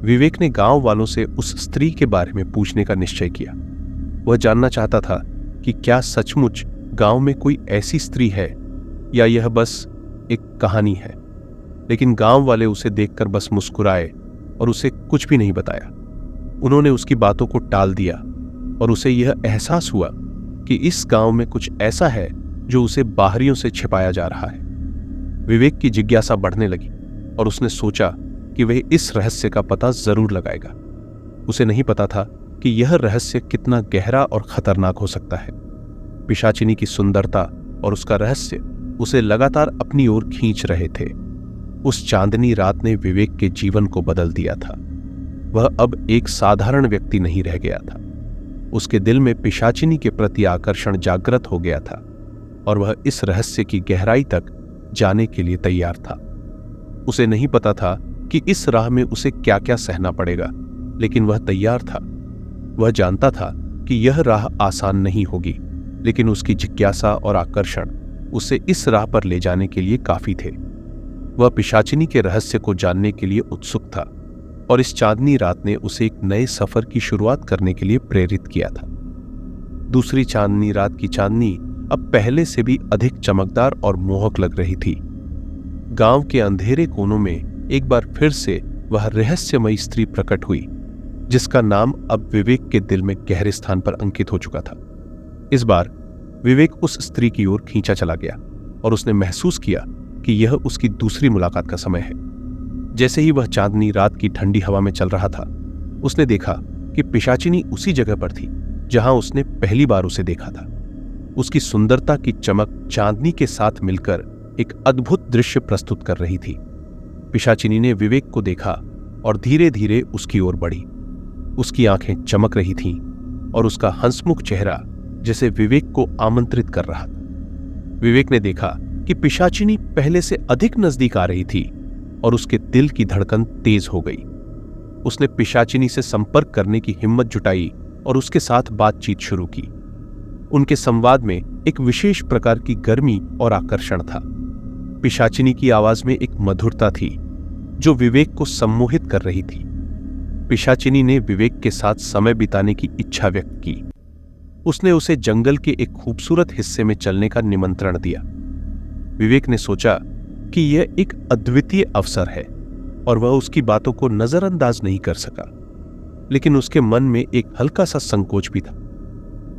विवेक ने गांव वालों से उस स्त्री के बारे में पूछने का निश्चय किया। वह जानना चाहता था कि क्या सचमुच गांव में कोई ऐसी स्त्री है या यह बस एक कहानी है। लेकिन गांव वाले उसे देखकर बस मुस्कुराए और उसे कुछ भी नहीं बताया। उन्होंने उसकी बातों को टाल दिया और उसे यह एहसास हुआ कि इस गांव में कुछ ऐसा है जो उसे बाहरियों से छिपाया जा रहा है। विवेक की जिज्ञासा बढ़ने लगी और उसने सोचा कि वह इस रहस्य का पता जरूर लगाएगा। उसे नहीं पता था कि यह रहस्य कितना गहरा और खतरनाक हो सकता है। पिशाचिनी की सुंदरता और उसका रहस्य उसे लगातार अपनी ओर खींच रहे थे। उस चांदनी रात ने विवेक के जीवन को बदल दिया था। वह अब एक साधारण व्यक्ति नहीं रह गया था। उसके दिल में पिशाचिनी के प्रति आकर्षण जागृत हो गया था और वह इस रहस्य की गहराई तक जाने के लिए तैयार था। उसे नहीं पता था कि इस राह में उसे क्या क्या सहना पड़ेगा, लेकिन वह तैयार था। वह जानता था कि यह राह आसान नहीं होगी, लेकिन उसकी जिज्ञासा और आकर्षण उसे इस राह पर ले जाने के लिए काफी थे। वह पिशाचिनी के रहस्य को जानने के लिए उत्सुक था और इस चांदनी रात ने उसे एक नए सफर की शुरुआत करने के लिए प्रेरित किया था। दूसरी चांदनी रात की चांदनी अब पहले से भी अधिक चमकदार और मोहक लग रही थी। गांव के अंधेरे कोनों में एक बार फिर से वह रहस्यमयी स्त्री प्रकट हुई, जिसका नाम अब विवेक के दिल में गहरे स्थान पर अंकित हो चुका था। इस बार विवेक उस स्त्री की ओर खींचा चला गया और उसने महसूस किया कि यह उसकी दूसरी मुलाकात का समय है। जैसे ही वह चांदनी रात की ठंडी हवा में चल रहा था, उसने देखा कि पिशाचिनी उसी जगह पर थी जहां उसने पहली बार उसे देखा था। उसकी सुंदरता की चमक चांदनी के साथ मिलकर एक अद्भुत दृश्य प्रस्तुत कर रही थी। पिशाचिनी ने विवेक को देखा और धीरे धीरे उसकी ओर बढ़ी। उसकी आंखें चमक रही थीं और उसका हंसमुख चेहरा जैसे विवेक को आमंत्रित कर रहा था। विवेक ने देखा कि पिशाचिनी पहले से अधिक नजदीक आ रही थी और उसके दिल की धड़कन तेज हो गई। उसने पिशाचिनी से संपर्क करने की हिम्मत जुटाई और उसके साथ बातचीत शुरू की। उनके संवाद में एक विशेष प्रकार की गर्मी और आकर्षण था। पिशाचिनी की आवाज में एक मधुरता थी जो विवेक को सम्मोहित कर रही थी। पिशाचिनी ने विवेक के साथ समय बिताने की इच्छा व्यक्त की। उसने उसे जंगल के एक खूबसूरत हिस्से में चलने का निमंत्रण दिया। विवेक ने सोचा कि यह एक अद्वितीय अवसर है और वह उसकी बातों को नजरअंदाज नहीं कर सका, लेकिन उसके मन में एक हल्का सा संकोच भी था।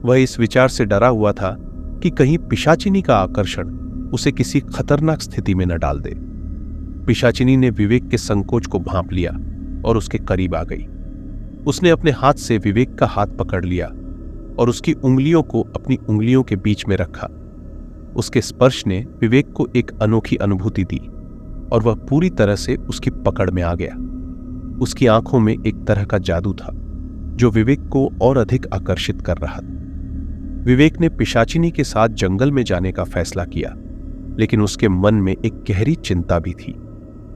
वह इस विचार से डरा हुआ था कि कहीं पिशाचिनी का आकर्षण उसे किसी खतरनाक स्थिति में न डाल दे। पिशाचिनी ने विवेक के संकोच को भांप लिया और उसके करीब आ गई। उसने अपने हाथ से विवेक का हाथ पकड़ लिया और उसकी उंगलियों को अपनी उंगलियों के बीच में रखा। उसके स्पर्श ने विवेक को एक अनोखी अनुभूति दी और वह पूरी तरह से उसकी पकड़ में आ गया। उसकी आंखों में एक तरह का जादू था जो विवेक को और अधिक आकर्षित कर रहा था। विवेक ने पिशाचिनी के साथ जंगल में जाने का फैसला किया, लेकिन उसके मन में एक गहरी चिंता भी थी।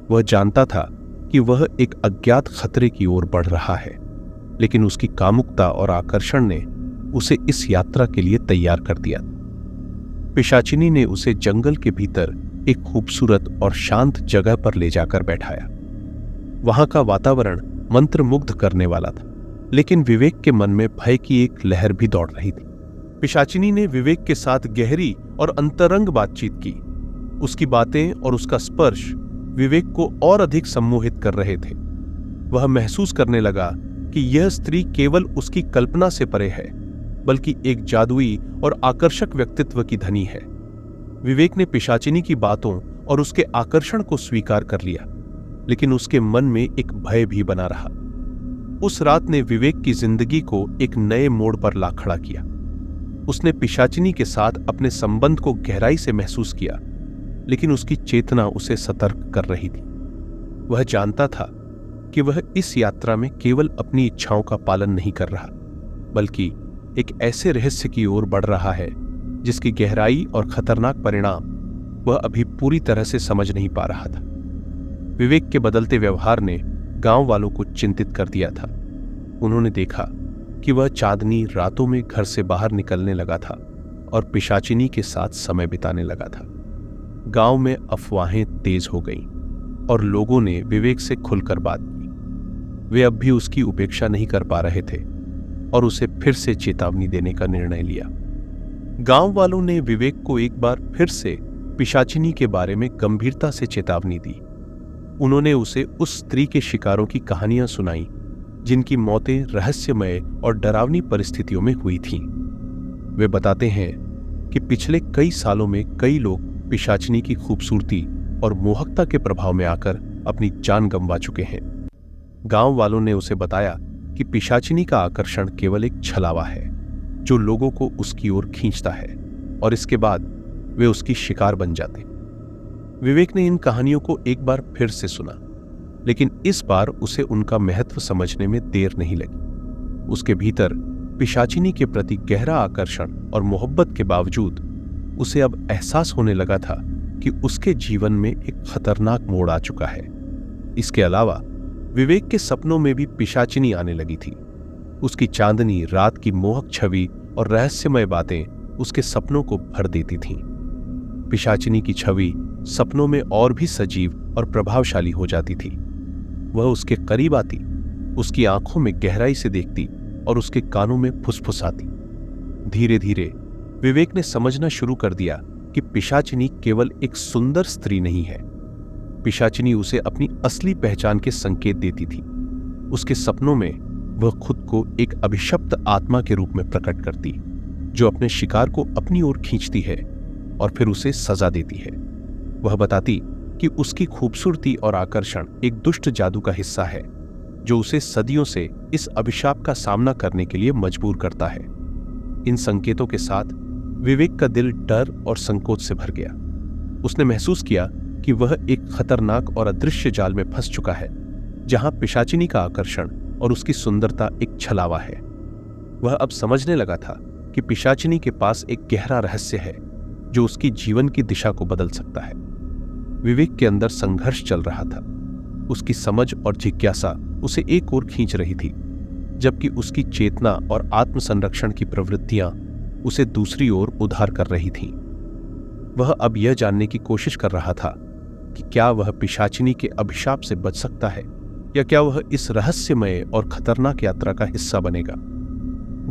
वह जानता था कि वह एक अज्ञात खतरे की ओर बढ़ रहा है, लेकिन उसकी कामुकता और आकर्षण ने उसे इस यात्रा के लिए तैयार कर दिया। पिशाचिनी ने उसे जंगल के भीतर एक खूबसूरत और शांत जगह पर ले जाकर बैठाया। वहां का वातावरण मंत्रमुग्ध करने वाला था, लेकिन विवेक के मन में भय की एक लहर भी दौड़ रही थी। पिशाचिनी ने विवेक के साथ गहरी और अंतरंग बातचीत की। उसकी बातें और उसका स्पर्श विवेक को और अधिक सम्मोहित कर रहे थे। वह महसूस करने लगा कि यह स्त्री केवल उसकी कल्पना से परे है, बल्कि एक जादुई और आकर्षक व्यक्तित्व की धनी है। विवेक ने पिशाचिनी की बातों और उसके आकर्षण को स्वीकार कर लिया, लेकिन उसके मन में एक भय भी बना रहा। उस रात ने विवेक की जिंदगी को एक नए मोड़ पर ला खड़ा किया। उसने पिशाचिनी के साथ अपने संबंध को गहराई से महसूस किया, लेकिन उसकी चेतना उसे सतर्क कर रही थी। वह जानता था कि वह इस यात्रा में केवल अपनी इच्छाओं का पालन नहीं कर रहा, बल्कि एक ऐसे रहस्य की ओर बढ़ रहा है जिसकी गहराई और खतरनाक परिणाम वह अभी पूरी तरह से समझ नहीं पा रहा था। विवेक के बदलते व्यवहार ने गांव वालों को चिंतित कर दिया था। उन्होंने देखा कि वह चांदनी रातों में घर से बाहर निकलने लगा था और पिशाचिनी के साथ समय बिताने लगा था। गांव में अफवाहें तेज हो गईं और लोगों ने विवेक से खुलकर बात की। वे अब भी उसकी उपेक्षा नहीं कर पा रहे थे और उसे फिर से चेतावनी देने का निर्णय लिया। गांव वालों ने विवेक को एक बार फिर से पिशाचिनी के बारे में गंभीरता से चेतावनी दी। उन्होंने उसे उस स्त्री के शिकारों की कहानियां सुनाई जिनकी मौतें रहस्यमय और डरावनी परिस्थितियों में हुई थीं। वे बताते हैं कि पिछले कई सालों में कई लोग पिशाचिनी की खूबसूरती और मोहकता के प्रभाव में आकर अपनी जान गंवा चुके हैं। गांव वालों ने उसे बताया कि पिशाचिनी का आकर्षण केवल एक छलावा है जो लोगों को उसकी ओर खींचता है और इसके बाद वे उसकी शिकार बन जाते। विवेक ने इन कहानियों को एक बार फिर से सुना, लेकिन इस बार उसे उनका महत्व समझने में देर नहीं लगी। उसके भीतर पिशाचिनी के प्रति गहरा आकर्षण और मोहब्बत के बावजूद उसे अब एहसास होने लगा था कि उसके जीवन में एक खतरनाक मोड़ आ चुका है। इसके अलावा विवेक के सपनों में भी पिशाचिनी आने लगी थी। उसकी चांदनी रात की मोहक छवि और रहस्यमय बातें उसके सपनों को भर देती थीं। पिशाचिनी की छवि सपनों में और भी सजीव और प्रभावशाली हो जाती थी। वह उसके करीब आती, उसकी आंखों में गहराई से देखती और उसके कानों में फुसफुसाती। धीरे धीरे विवेक ने समझना शुरू कर दिया कि पिशाचिनी केवल एक सुंदर स्त्री नहीं है। पिशाचिनी उसे अपनी असली पहचान के संकेत देती थी। उसके सपनों में वह खुद को एक अभिशप्त आत्मा के रूप में प्रकट करती, जो अपने शिकार को अपनी ओर खींचती है और फिर उसे सजा देती है। वह बताती कि उसकी खूबसूरती और आकर्षण एक दुष्ट जादू का हिस्सा है जो उसे सदियों से इस अभिशाप का सामना करने के लिए मजबूर करता है। इन संकेतों के साथ विवेक का दिल डर और संकोच से भर गया। उसने महसूस किया कि वह एक खतरनाक और अदृश्य जाल में फंस चुका है, जहां पिशाचिनी का आकर्षण और उसकी सुंदरता एक छलावा है। वह अब समझने लगा था कि पिशाचिनी के पास एक गहरा रहस्य है जो उसकी जीवन की दिशा को बदल सकता है। विवेक के अंदर संघर्ष चल रहा था। उसकी समझ और जिज्ञासा उसे एक ओर खींच रही थी, जबकि उसकी चेतना और आत्मसंरक्षण की प्रवृत्तियां उसे दूसरी ओर उधार कर रही थीं। वह अब यह जानने की कोशिश कर रहा था कि क्या वह पिशाचिनी के अभिशाप से बच सकता है या क्या वह इस रहस्यमय और खतरनाक यात्रा का हिस्सा बनेगा।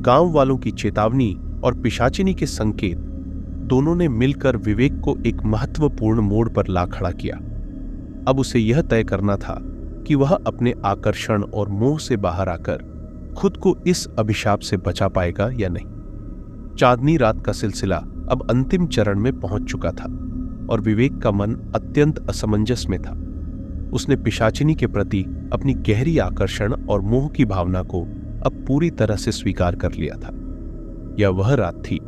गांव वालों की चेतावनी और पिशाचिनी के संकेत दोनों ने मिलकर विवेक को एक महत्वपूर्ण मोड़ पर ला खड़ा किया। अब उसे यह तय करना था कि वह अपने आकर्षण और मोह से बाहर आकर खुद को इस अभिशाप से बचा पाएगा या नहीं। चांदनी रात का सिलसिला अब अंतिम चरण में पहुंच चुका था और विवेक का मन अत्यंत असमंजस में था। उसने पिशाचिनी के प्रति अपनी गहरी आकर्षण और मोह की भावना को अब पूरी तरह से स्वीकार कर लिया था। यह वह रात थी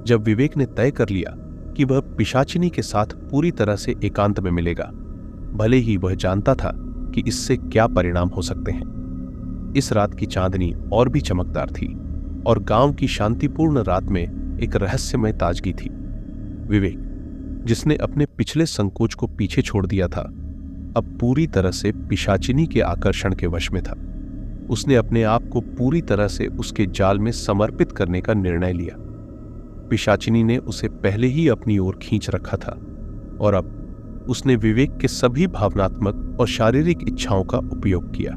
जब विवेक ने तय कर लिया कि वह पिशाचिनी के साथ पूरी तरह से एकांत में मिलेगा, भले ही वह जानता था कि इससे क्या परिणाम हो सकते हैं। इस रात की चांदनी और भी चमकदार थी और गांव की शांतिपूर्ण रात में एक रहस्यमय ताजगी थी। विवेक, जिसने अपने पिछले संकोच को पीछे छोड़ दिया था, अब पूरी तरह से पिशाचिनी के आकर्षण के वश में था। उसने अपने आप को पूरी तरह से उसके जाल में समर्पित करने का निर्णय लिया। पिशाचिनी ने उसे पहले ही अपनी ओर खींच रखा था और अब उसने विवेक के सभी भावनात्मक और शारीरिक इच्छाओं का उपयोग किया।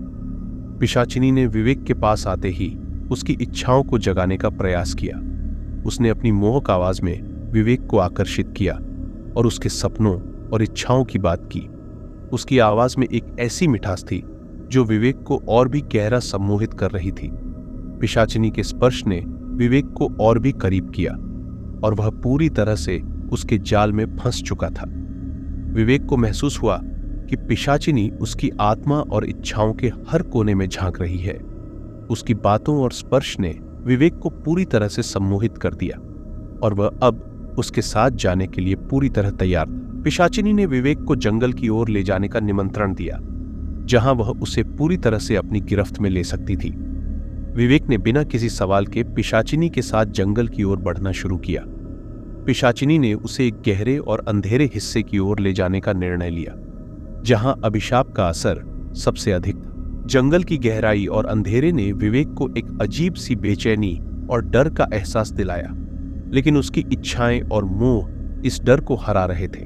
पिशाचिनी ने विवेक के पास आते ही उसकी इच्छाओं को जगाने का प्रयास किया। उसने अपनी मोहक आवाज में विवेक को आकर्षित किया और उसके सपनों और इच्छाओं की बात की। उसकी आवाज में एक ऐसी मिठास थी जो विवेक को और भी गहरा सम्मोहित कर रही थी। पिशाचिनी के स्पर्श ने विवेक को और भी करीब किया और वह पूरी तरह से उसके जाल में फंस चुका था। विवेक को महसूस हुआ कि पिशाचिनी उसकी आत्मा और इच्छाओं के हर कोने में झांक रही है। उसकी बातों और स्पर्श ने विवेक को पूरी तरह से सम्मोहित कर दिया और वह अब उसके साथ जाने के लिए पूरी तरह तैयार था। पिशाचिनी ने विवेक को जंगल की ओर ले जाने का निमंत्रण दिया, जहां वह उसे पूरी तरह से अपनी गिरफ्त में ले सकती थी। विवेक ने बिना किसी सवाल के पिशाचिनी के साथ जंगल की ओर बढ़ना शुरू किया। पिशाचिनी ने उसे एक गहरे और अंधेरे हिस्से की ओर ले जाने का निर्णय लिया, जहां अभिशाप का असर सबसे अधिक था। जंगल की गहराई और अंधेरे ने विवेक को एक अजीब सी बेचैनी और डर का एहसास दिलाया, लेकिन उसकी इच्छाएं और मोह इस डर को हरा रहे थे।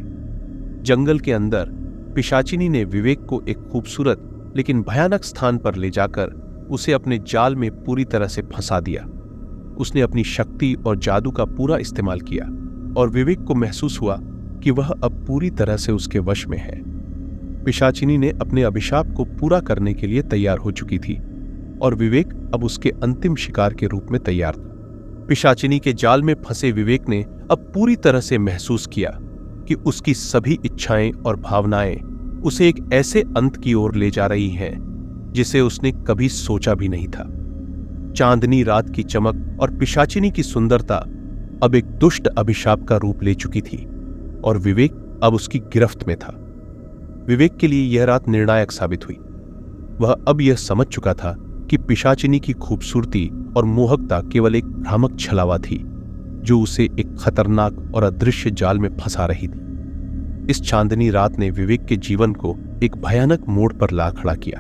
जंगल के अंदर पिशाचिनी ने विवेक को एक खूबसूरत लेकिन भयानक स्थान पर ले जाकर उसे अपने जाल में पूरी तरह से फंसा दिया। उसने अपनी शक्ति और जादू का पूरा इस्तेमाल किया और विवेक को महसूस हुआ कि वह अब पूरी तरह से उसके वश में है। पिशाचिनी ने अपने अभिशाप को पूरा करने के लिए तैयार हो चुकी थी और विवेक अब उसके अंतिम शिकार के रूप में तैयार था। पिशाचिनी के जाल में फंसे विवेक ने अब पूरी तरह से महसूस किया कि उसकी सभी इच्छाएं और भावनाएं उसे एक ऐसे अंत की ओर ले जा रही हैं जिसे उसने कभी सोचा भी नहीं था। चांदनी रात की चमक और पिशाचिनी की सुंदरता अब एक दुष्ट अभिशाप का रूप ले चुकी थी और विवेक अब उसकी गिरफ्त में था। विवेक के लिए यह रात निर्णायक साबित हुई। वह अब यह समझ चुका था कि पिशाचिनी की खूबसूरती और मोहकता केवल एक भ्रामक छलावा थी जो उसे एक खतरनाक और अदृश्य जाल में फंसा रही थी। इस चांदनी रात ने विवेक के जीवन को एक भयानक मोड़ पर ला खड़ा किया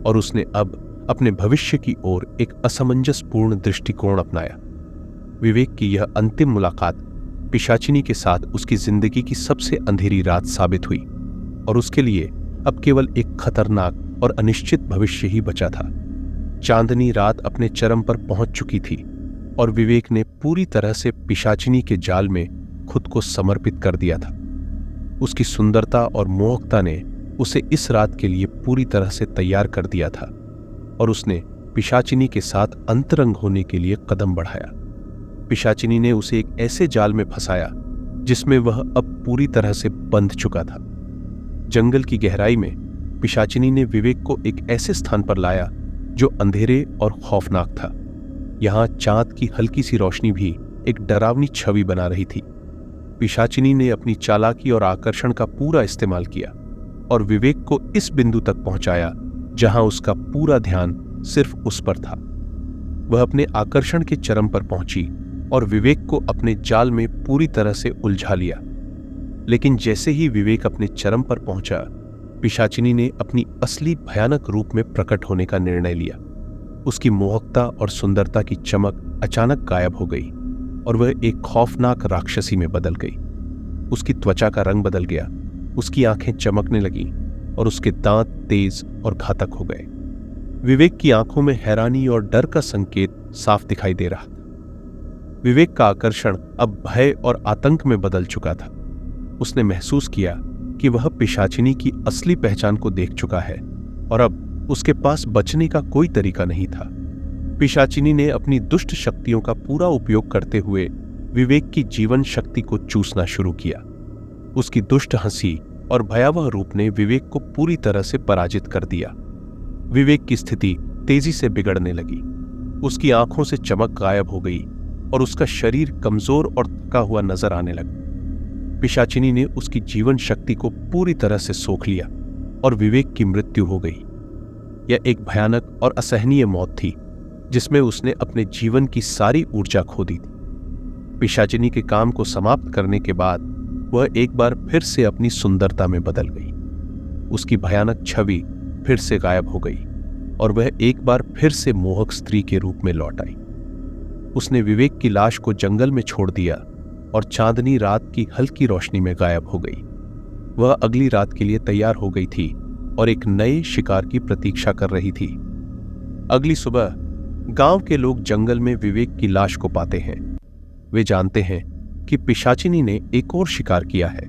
और उसने अब अपने भविष्य की ओर एक असमंजसपूर्ण दृष्टिकोण अपनाया। विवेक की यह अंतिम मुलाकात पिशाचिनी के साथ उसकी जिंदगी की सबसे अंधेरी रात साबित हुई और उसके लिए अब केवल एक खतरनाक और अनिश्चित भविष्य ही बचा था। चांदनी रात अपने चरम पर पहुंच चुकी थी और विवेक ने पूरी तरह से पिशाचिनी के जाल में खुद को समर्पित कर दिया था। उसकी सुंदरता और मोहकता ने उसे इस रात के लिए पूरी तरह से तैयार कर दिया था और उसने पिशाचिनी के साथ अंतरंग होने के लिए कदम बढ़ाया। पिशाचिनी ने उसे एक ऐसे जाल में फंसाया जिसमें वह अब पूरी तरह से बंध चुका था। जंगल की गहराई में पिशाचिनी ने विवेक को एक ऐसे स्थान पर लाया जो अंधेरे और खौफनाक था। यहां चांद की हल्की सी रोशनी भी एक डरावनी छवि बना रही थी। पिशाचिनी ने अपनी चालाकी और आकर्षण का पूरा इस्तेमाल किया और विवेक को इस बिंदु तक पहुंचाया जहां उसका पूरा ध्यान सिर्फ उस पर था। वह अपने आकर्षण के चरम पर पहुंची और विवेक को अपने जाल में पूरी तरह से उलझा लिया। लेकिन जैसे ही विवेक अपने चरम पर पहुंचा, पिशाचिनी ने अपनी असली भयानक रूप में प्रकट होने का निर्णय लिया। उसकी मोहकता और सुंदरता की चमक अचानक गायब हो गई और वह एक खौफनाक राक्षसी में बदल गई। उसकी त्वचा का रंग बदल गया, उसकी आंखें चमकने लगीं और उसके दांत तेज और घातक हो गए। विवेक की आंखों में हैरानी और डर का संकेत साफ दिखाई दे रहा था। विवेक का आकर्षण अब भय और आतंक में बदल चुका था। उसने महसूस किया कि वह पिशाचिनी की असली पहचान को देख चुका है और अब उसके पास बचने का कोई तरीका नहीं था। पिशाचिनी ने अपनी दुष्ट शक्तियों का पूरा उपयोग करते हुए विवेक की जीवन शक्ति को चूसना शुरू किया। उसकी दुष्ट हंसी और भयावह रूप ने विवेक को पूरी तरह से पराजित कर दिया। विवेक की स्थिति तेजी से बिगड़ने लगी। उसकी आंखों से चमक गायब हो गई और उसका शरीर कमजोर और थका हुआ नजर आने लगा। पिशाचिनी ने उसकी जीवन शक्ति को पूरी तरह से सोख लिया और विवेक की मृत्यु हो गई। यह एक भयानक और असहनीय मौत थी जिसमें उसने अपने जीवन की सारी ऊर्जा खो दी थी। पिशाचिनी के काम को समाप्त करने के बाद वह एक बार फिर से अपनी सुंदरता में बदल गई। उसकी भयानक छवि फिर से गायब हो गई और वह एक बार फिर से मोहक स्त्री के रूप में लौट आई। उसने विवेक की लाश को जंगल में छोड़ दिया और चांदनी रात की हल्की रोशनी में गायब हो गई। वह अगली रात के लिए तैयार हो गई थी और एक नए शिकार की प्रतीक्षा कर रही थी। अगली सुबह गांव के लोग जंगल में विवेक की लाश को पाते हैं। वे जानते हैं कि पिशाचिनी ने एक और शिकार किया है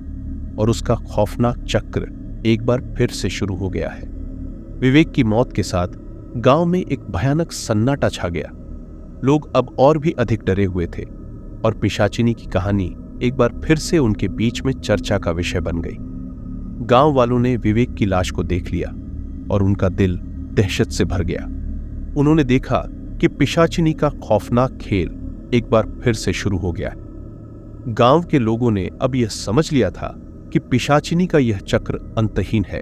और उसका खौफनाक चक्र एक बार फिर से शुरू हो गया है। विवेक की मौत के साथ गांव में एक भयानक सन्नाटा छा गया। लोग अब और भी अधिक डरे हुए थे और पिशाचिनी की कहानी एक बार फिर से उनके बीच में चर्चा का विषय बन गई। गांव वालों ने विवेक की लाश को देख लिया और उनका दिल दहशत से भर गया। उन्होंने देखा कि पिशाचिनी का खौफनाक खेल एक बार फिर से शुरू हो गया है। गांव के लोगों ने अब यह समझ लिया था कि पिशाचिनी का यह चक्र अंतहीन है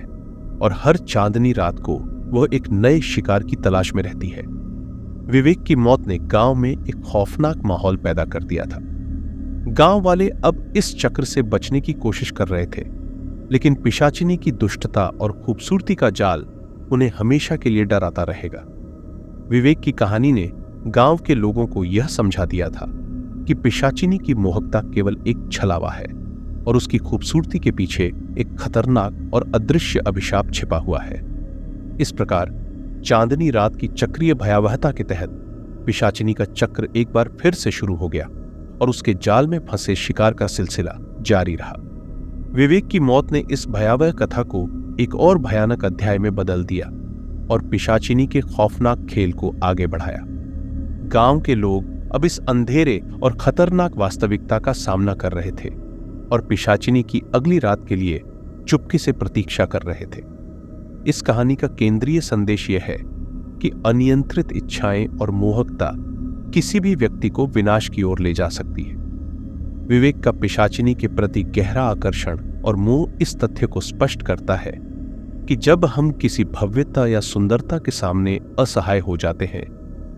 और हर चांदनी रात को वह एक नए शिकार की तलाश में रहती है। विवेक की मौत ने गांव में एक खौफनाक माहौल पैदा कर दिया था। गांव वाले अब इस चक्र से बचने की कोशिश कर रहे थे, लेकिन पिशाचिनी की दुष्टता और खूबसूरती का जाल उन्हें हमेशा के लिए डराता रहेगा। विवेक की कहानी ने गांव के लोगों को यह समझा दिया था कि पिशाचिनी की मोहकता केवल एक छलावा है और उसकी खूबसूरती के पीछे एक खतरनाक और अदृश्य अभिशाप छिपा हुआ है। इस प्रकार चांदनी रात की चक्रीय भयावहता के तहत पिशाचिनी का चक्र एक बार फिर से शुरू हो गया और उसके जाल में फंसे शिकार का सिलसिला जारी रहा। विवेक की मौत ने इस भयावह कथा को एक और भयानक अध्याय में बदल दिया और पिशाचिनी के खौफनाक खेल को आगे बढ़ाया। गांव के लोग अब इस अंधेरे और खतरनाक वास्तविकता का सामना कर रहे थे और पिशाचिनी की अगली रात के लिए चुपके से प्रतीक्षा कर रहे थे। इस कहानी का केंद्रीय संदेश यह है कि अनियंत्रित इच्छाएं और मोहकता किसी भी व्यक्ति को विनाश की ओर ले जा सकती है। विवेक का पिशाचिनी के प्रति गहरा आकर्षण और मोह इस तथ्य को स्पष्ट करता है कि जब हम किसी भव्यता या सुंदरता के सामने असहाय हो जाते हैं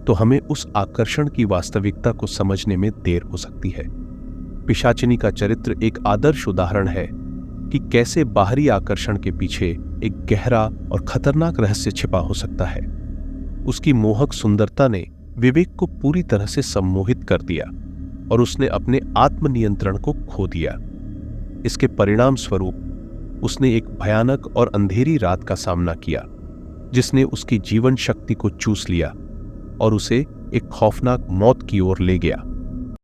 तो हमें उस आकर्षण की वास्तविकता को समझने में देर हो सकती है। पिशाचिनी का चरित्र एक आदर्श उदाहरण है कि कैसे बाहरी आकर्षण के पीछे एक गहरा और खतरनाक रहस्य छिपा हो सकता है। उसकी मोहक सुंदरता ने विवेक को पूरी तरह से सम्मोहित कर दिया और उसने अपने आत्मनियंत्रण को खो दिया। इसके परिणाम स्वरूप उसने एक भयानक और अंधेरी रात का सामना किया जिसने उसकी जीवन शक्ति को चूस लिया और उसे एक खौफनाक मौत की ओर ले गया।